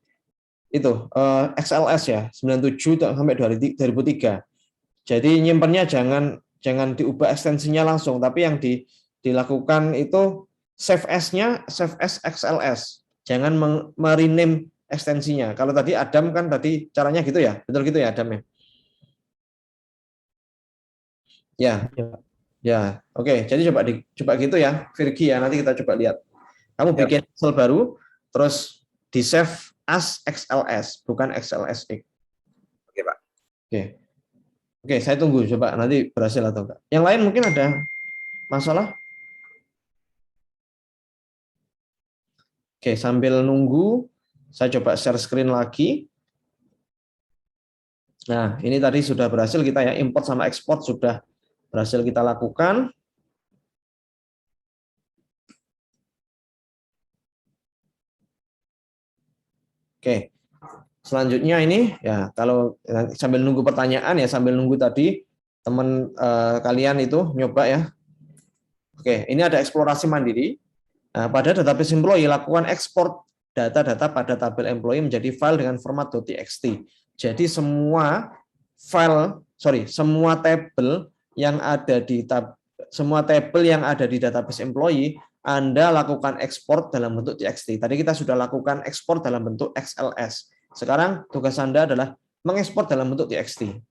itu XLS ya, 97 sampai 2003. Jadi nyimpennya jangan diubah ekstensinya langsung, tapi yang dilakukan itu save as-nya save as XLS. Jangan merename ekstensinya. Kalau tadi Adam kan tadi caranya gitu ya, betul gitu ya Adam ya? Ya, Ya, Pak. ya. Oke, jadi coba gitu ya, Virgi ya. Nanti kita coba lihat. Kamu Ya. bikin Excel baru, terus di save as XLS, bukan XLSX. Oke, Pak. Oke, saya tunggu coba nanti berhasil atau enggak. Yang lain mungkin ada masalah? Oke, sambil nunggu, saya coba share screen lagi. Nah, ini tadi sudah berhasil kita ya, import sama ekspor sudah berhasil kita lakukan. Oke, selanjutnya ini ya kalau sambil nunggu pertanyaan ya, sambil nunggu tadi teman kalian itu nyoba ya. Oke, ini ada eksplorasi mandiri. Nah, pada database employee, lakukan ekspor data-data pada tabel employee menjadi file dengan format .txt. Jadi semua tabel yang ada di database employee Anda lakukan ekspor dalam bentuk txt. Tadi kita sudah lakukan ekspor dalam bentuk XLS. Sekarang tugas Anda adalah mengekspor dalam bentuk txt.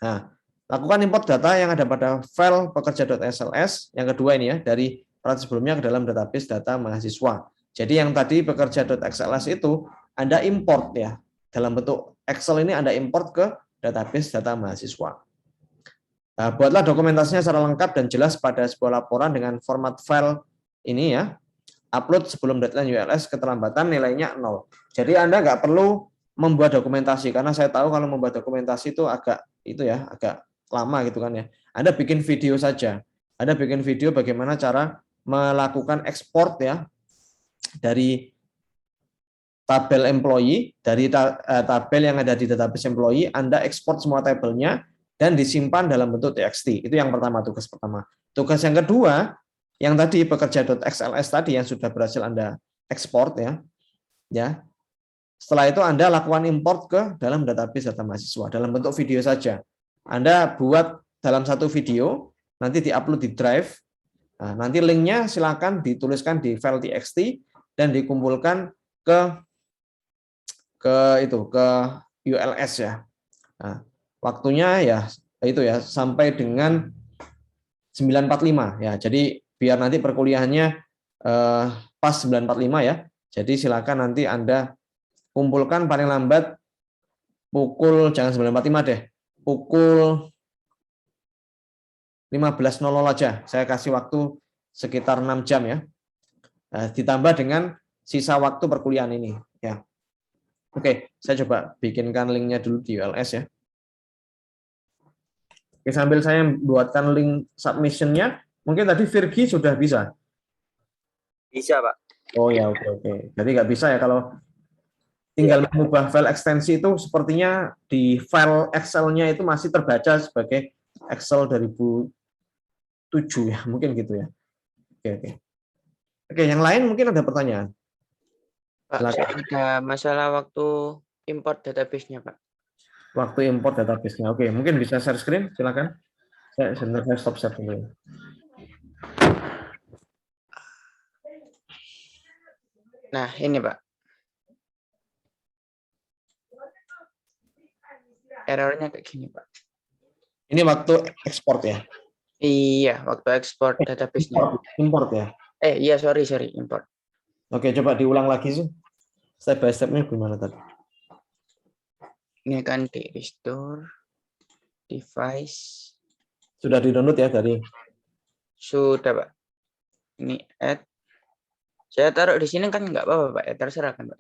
Nah, lakukan import data yang ada pada file pekerja.xls. Yang kedua ini ya, dari perhatian sebelumnya ke dalam database data mahasiswa. Jadi yang tadi pekerja.xls itu Anda import ya. Dalam bentuk Excel ini Anda import ke database data mahasiswa. Nah, buatlah dokumentasinya secara lengkap dan jelas pada sebuah laporan dengan format file ini ya. Upload sebelum deadline ULS, keterlambatan nilainya 0. Jadi Anda nggak perlu membuat dokumentasi karena saya tahu kalau membuat dokumentasi itu agak lama gitu kan ya. Anda bikin video saja. Anda bikin video bagaimana cara melakukan ekspor ya dari tabel employee, dari tabel yang ada di database employee, Anda ekspor semua tabelnya dan disimpan dalam bentuk txt. Itu yang pertama, tugas pertama. Tugas yang kedua, yang tadi pekerja.xls tadi yang sudah berhasil Anda ekspor ya. Setelah itu Anda lakukan import ke dalam database data mahasiswa dalam bentuk video saja. Anda buat dalam satu video, nanti diupload di drive. Nah, nanti linknya silakan dituliskan di file txt dan dikumpulkan ke ULS ya. Nah, waktunya ya itu ya sampai dengan 9.45 ya. Jadi biar nanti perkuliahannya pas 9.45 ya. Jadi silakan nanti Anda kumpulkan paling lambat pukul jangan 9.45 deh. Pukul 15.00 aja. Saya kasih waktu sekitar 6 jam ya. Nah, ditambah dengan sisa waktu perkuliahan ini ya. Oke, saya coba bikinkan linknya dulu di ULS ya. Oke, sambil saya buatkan link submission-nya, mungkin tadi Virgi sudah bisa. Bisa, Pak. Oh ya, oke oke. Jadi nggak bisa ya kalau tinggal mengubah file ekstensi itu sepertinya di file Excel-nya itu masih terbaca sebagai Excel 2007 ya, mungkin gitu ya. Oke oke. Oke, yang lain mungkin ada pertanyaan. Pak, Silakan. ada masalah waktu import database-nya, Pak. Waktu import database-nya. Oke, mungkin bisa share screen, silakan. Saya stop share dulu. Nah, ini, Pak. Errornya kayak gini, Pak. Ini waktu ekspor ya. Iya, waktu ekspor database-nya. Import ya. Iya, sorry, import. Oke, coba diulang lagi sih. Step by step-nya gimana tadi? Ini kan di restore device. Sudah di-download ya dari? Sudah, Pak. Ini add. Saya taruh di sini kan nggak apa-apa, Pak. Ya, terserah kan, Pak.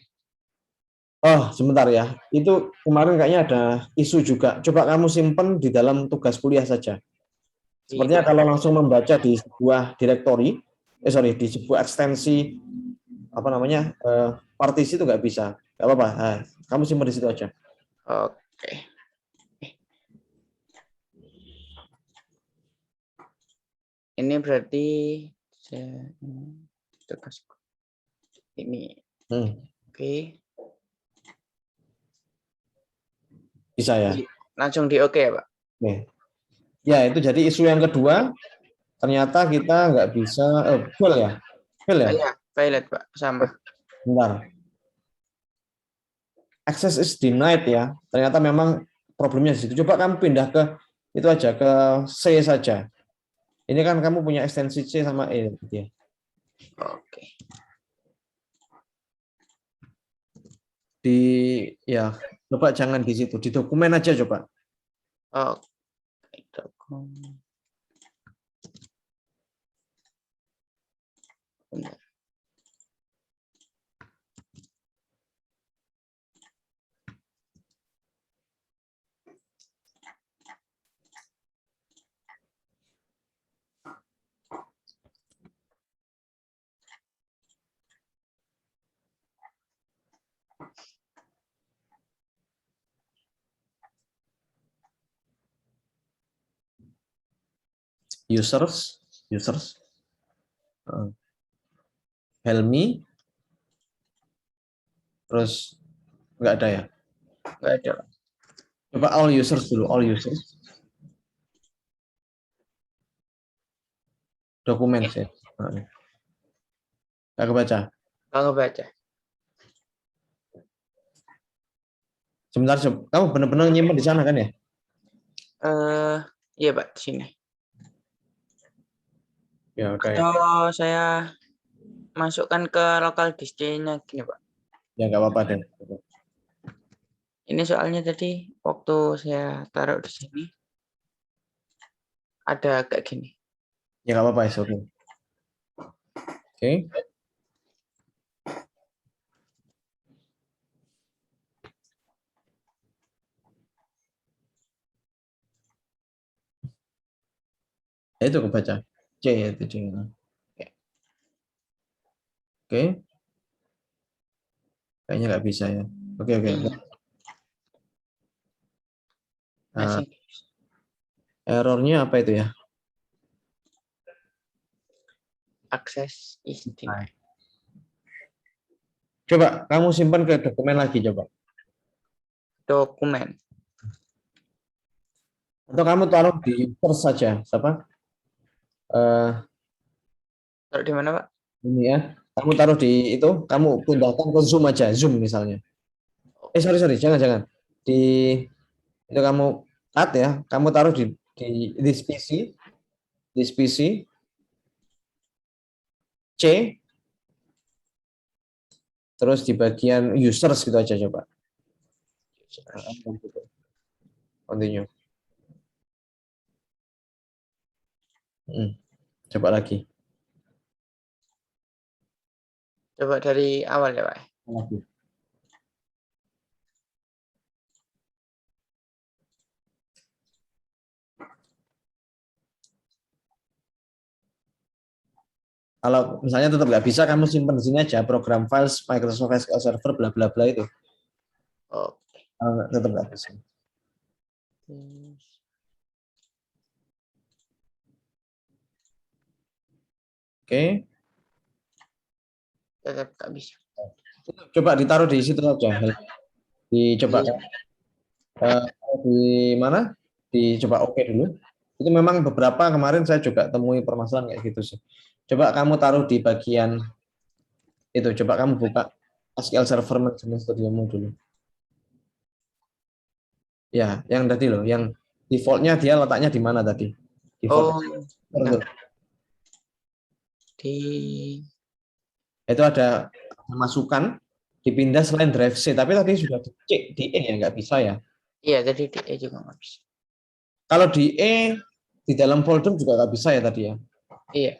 Oh, sebentar ya. Itu kemarin kayaknya ada isu juga. Coba kamu simpen di dalam tugas kuliah saja. Sepertinya kalau langsung membaca di sebuah direktori, di sebuah ekstensi apa namanya partisi itu nggak bisa. Nggak apa-apa. Nah, kamu simpen di situ aja. Oke. Ini berarti tugasku. Ini. Oke. Bisa ya. Langsung di oke ya, Pak? Oke. Ya, itu jadi isu yang kedua. Ternyata kita nggak bisa fail ya. Fail ya? Iya, pilot, Pak. Sama. Bentar. Access is denied ya. Ternyata memang problemnya di situ. Coba kamu pindah ke itu aja, ke C saja. Ini kan kamu punya ekstensi C sama E. Ya. Oke. Ya, coba jangan di situ. Di dokumen aja coba. Oke. Dokumen. Bentar. Users. Helmi. Terus nggak ada ya? Nggak ada, Pak. Coba all users dulu, all users. Dokumen sih. Nggak kebaca. Nggak ngebaca. Sebentar, kamu benar-benar nyimpen di sana kan ya? Iya, Pak, di sini. Ya, oke. Atau saya masukkan ke local disk-nya gini, Pak. Ya, nggak apa-apa deh. Ini soalnya tadi waktu saya taruh di sini ada kayak gini. Ya, nggak apa-apa, oke. Oke. Ya, itu kebaca. C ya, itu C. Oke. Kayaknya nggak bisa ya. Oke. Nah, errornya apa itu ya? Akses is denied. Coba kamu simpan ke dokumen lagi coba. Dokumen. Atau kamu taruh di first saja, siapa? Taruh di mana, Pak? Ini ya. Kamu taruh di itu, kamu pindahkan ke Zoom aja, Zoom misalnya. Sorry, jangan. Di itu kamu cut ya, kamu taruh di this PC, C, terus di bagian users gitu aja coba. Continue. Coba lagi. Coba dari awal ya, Pak. Lagi. Kalau misalnya tetap nggak bisa, kamu simpan di sini aja program files Microsoft SQL Server bla bla bla itu. Oh. Kalau tetap nggak bisa. Oke, Tetap nggak bisa. coba ditaruh di situ aja. Dicoba Iya. di mana? Dicoba oke dulu. Itu memang beberapa kemarin saya juga temui permasalahan kayak gitu sih. Coba kamu taruh di bagian itu. Coba kamu buka SQL Server Management Studiomu dulu. Ya, yang tadi loh, yang defaultnya dia letaknya di mana tadi? Default Oh, itu. di Itu ada masukan dipindah selain drive C, tapi tadi sudah dicek di E ya nggak bisa ya. iya tadi di E juga nggak bisa. Kalau di E di dalam folder juga nggak bisa ya tadi ya. Iya.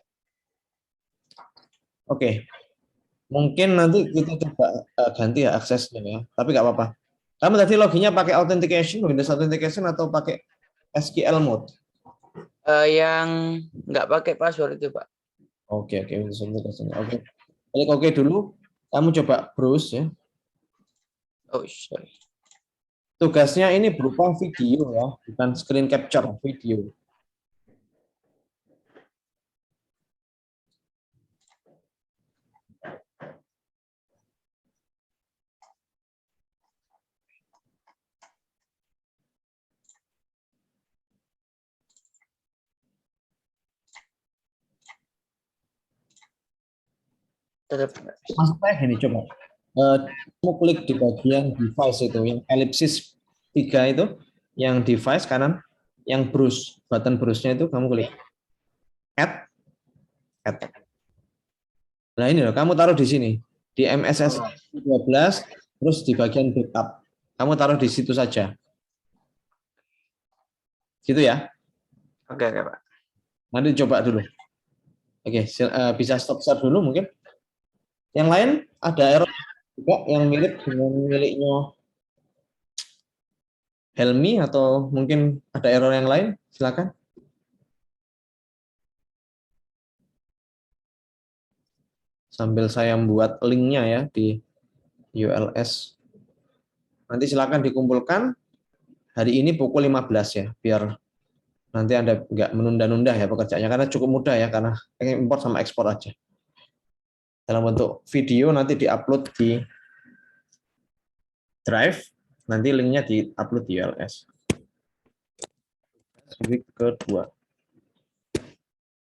Oke, mungkin nanti kita coba ganti ya aksesnya ya, tapi nggak apa-apa. Kamu tadi loginnya pakai authentication, Windows Authentication atau pakai SQL mode? Yang nggak pakai password itu, Pak. Oke, Windows Authentication. Oke. Klik oke dulu. Kamu coba browse ya. Oh, sorry. Tugasnya ini berupa video ya, bukan screen capture, video. Tetap nggak bisa. Maksudnya gini, coba. Kamu klik di bagian device itu, yang elipsis 3 itu, yang device kanan, yang browse, button browse-nya itu kamu klik. Add. Nah ini loh, kamu taruh di sini. Di MSS 12, terus di bagian backup. Kamu taruh di situ saja. Gitu ya. Oke, Pak. Nanti coba dulu. Oke, bisa stop share dulu mungkin. Yang lain ada error juga yang mirip dengan miliknya Helmi atau mungkin ada error yang lain? Silakan. Sambil saya membuat linknya ya di ULS. Nanti silakan dikumpulkan hari ini pukul 15 ya, biar nanti Anda nggak menunda-nunda ya pekerjaannya, karena cukup mudah ya, karena import sama ekspor aja. Dalam bentuk video nanti diupload di Drive, nanti linknya diupload di ULS. Week kedua.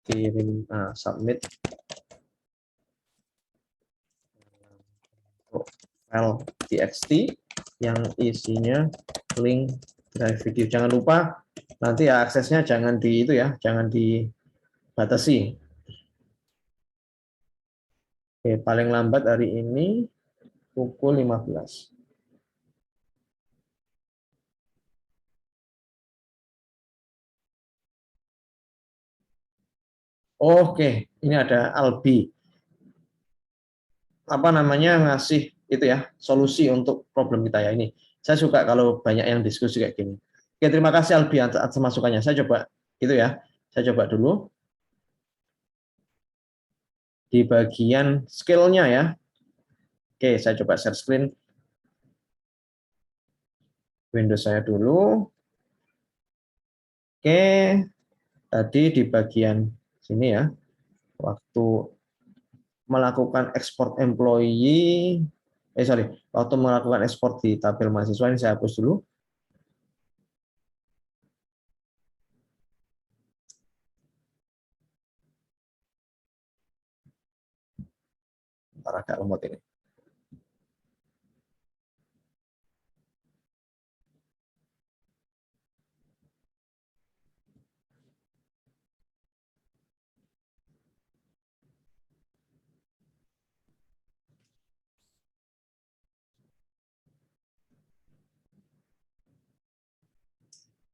Kirim, submit file txt yang isinya link drive video. Jangan lupa nanti ya aksesnya jangan di itu ya, jangan dibatasi. Oke, paling lambat hari ini pukul 15. Oke, ini ada Albi. Apa namanya, ngasih itu ya, solusi untuk problem kita ya ini. Saya suka kalau banyak yang diskusi kayak gini. Oke, terima kasih Albi atas masukannya. Saya coba itu ya. Saya coba dulu di bagian skill-nya ya. Oke, saya coba share screen Windows saya dulu. Oke, tadi di bagian sini ya, waktu melakukan ekspor employee, waktu melakukan ekspor di tabel mahasiswa ini saya hapus dulu. Ntar agak lemot ini.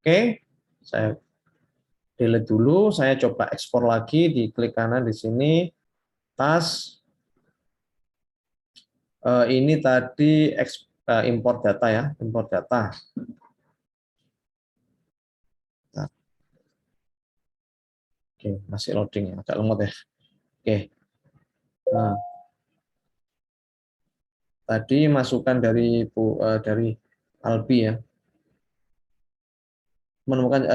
Oke, saya delete dulu, saya coba ekspor lagi, di klik kanan di sini, tas, Ini tadi import data ya, import data. Bentar. Oke, masih loading ya, agak lemot ya. Oke. Nah, tadi masukan dari Albi ya. Menemukan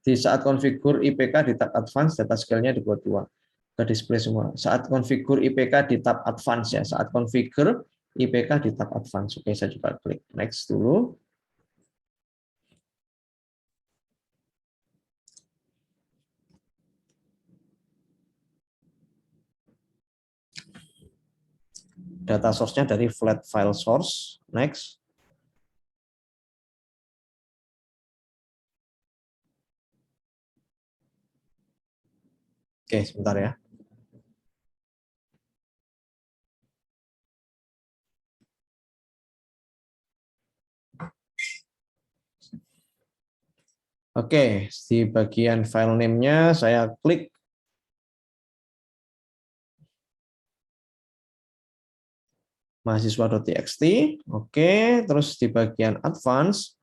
di saat konfigur IPK di tab advance data scale-nya dibuat 2 ke display semua. Saat konfigur IPK di tab advance ya, saat konfigur IPK di tab advance. Oke, saya coba klik next dulu. Data source-nya dari flat file source. Next. Oke, sebentar ya. Oke, di bagian file name-nya saya klik mahasiswa.txt. Oke, terus di bagian advance,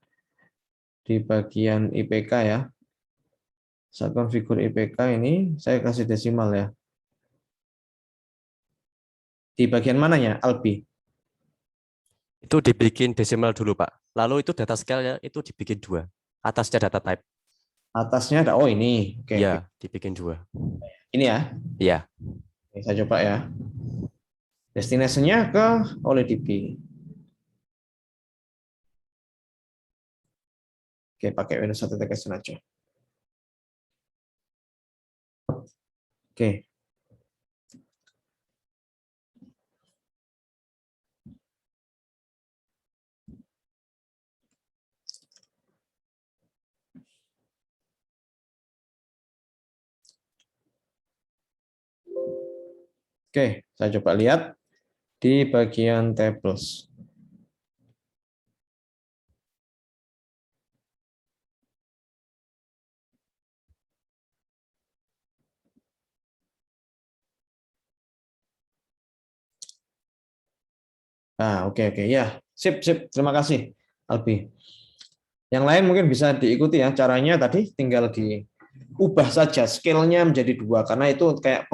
di bagian IPK ya. Saat konfigur IPK ini saya kasih desimal ya. Di bagian mananya, Albi? Itu dibikin desimal dulu, Pak. Lalu itu data scale-nya itu dibikin 2. Atasnya data type. Atasnya ada, oh ini. Oke, Ya, dibikin 2. ini ya. Ya. Oke, saya coba ya. Destinasinya ke OLEDP. Oke, pakai Windows 1 Text aja. Oke. Oke, saya coba lihat di bagian tables. Nah, oke ya. Sip. Terima kasih, Albi. Yang lain mungkin bisa diikuti ya. Caranya tadi tinggal diubah saja scale-nya menjadi 2 karena itu kayak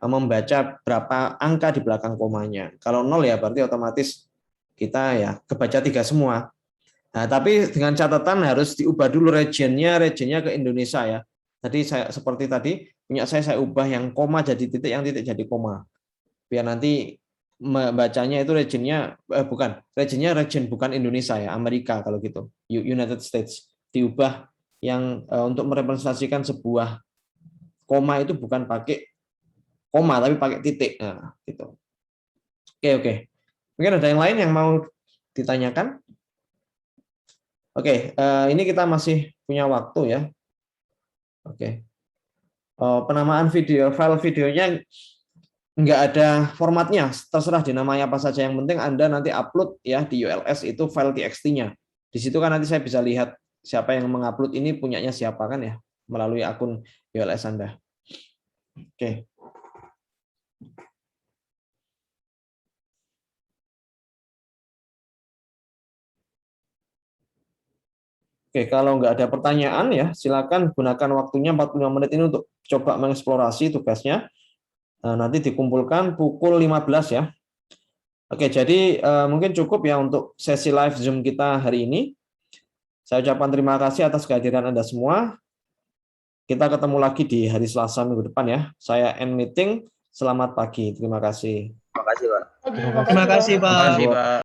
membaca berapa angka di belakang komanya. Kalau 0 ya berarti otomatis kita ya kebaca 3 semua. Nah, tapi dengan catatan harus diubah dulu regionnya ke Indonesia ya. Tadi seperti tadi punya saya ubah yang koma jadi titik, yang titik jadi koma. Biar nanti membacanya itu regionnya region bukan Indonesia ya, Amerika kalau gitu. United States. Diubah yang untuk merepresentasikan sebuah koma itu bukan pakai koma tapi pakai titik. Nah, gitu. Oke. Mungkin ada yang lain yang mau ditanyakan? Oke, ini kita masih punya waktu ya. Oke. Penamaan file videonya nggak ada formatnya, terserah dinamai apa saja. Yang penting Anda nanti upload ya di ULS itu file txt-nya. Di situ kan nanti saya bisa lihat siapa yang mengupload ini punyanya siapa kan ya, melalui akun ULS Anda. Oke. Oke, kalau nggak ada pertanyaan ya, silakan gunakan waktunya 45 menit ini untuk coba mengeksplorasi tugasnya. Nanti dikumpulkan pukul 15 ya. Oke, jadi mungkin cukup ya untuk sesi live Zoom kita hari ini. Saya ucapkan terima kasih atas kehadiran Anda semua. Kita ketemu lagi di hari Selasa minggu depan ya. Saya end meeting. Selamat pagi. Terima kasih. Terima kasih, Pak. Terima kasih, Pak. Terima kasih, Pak.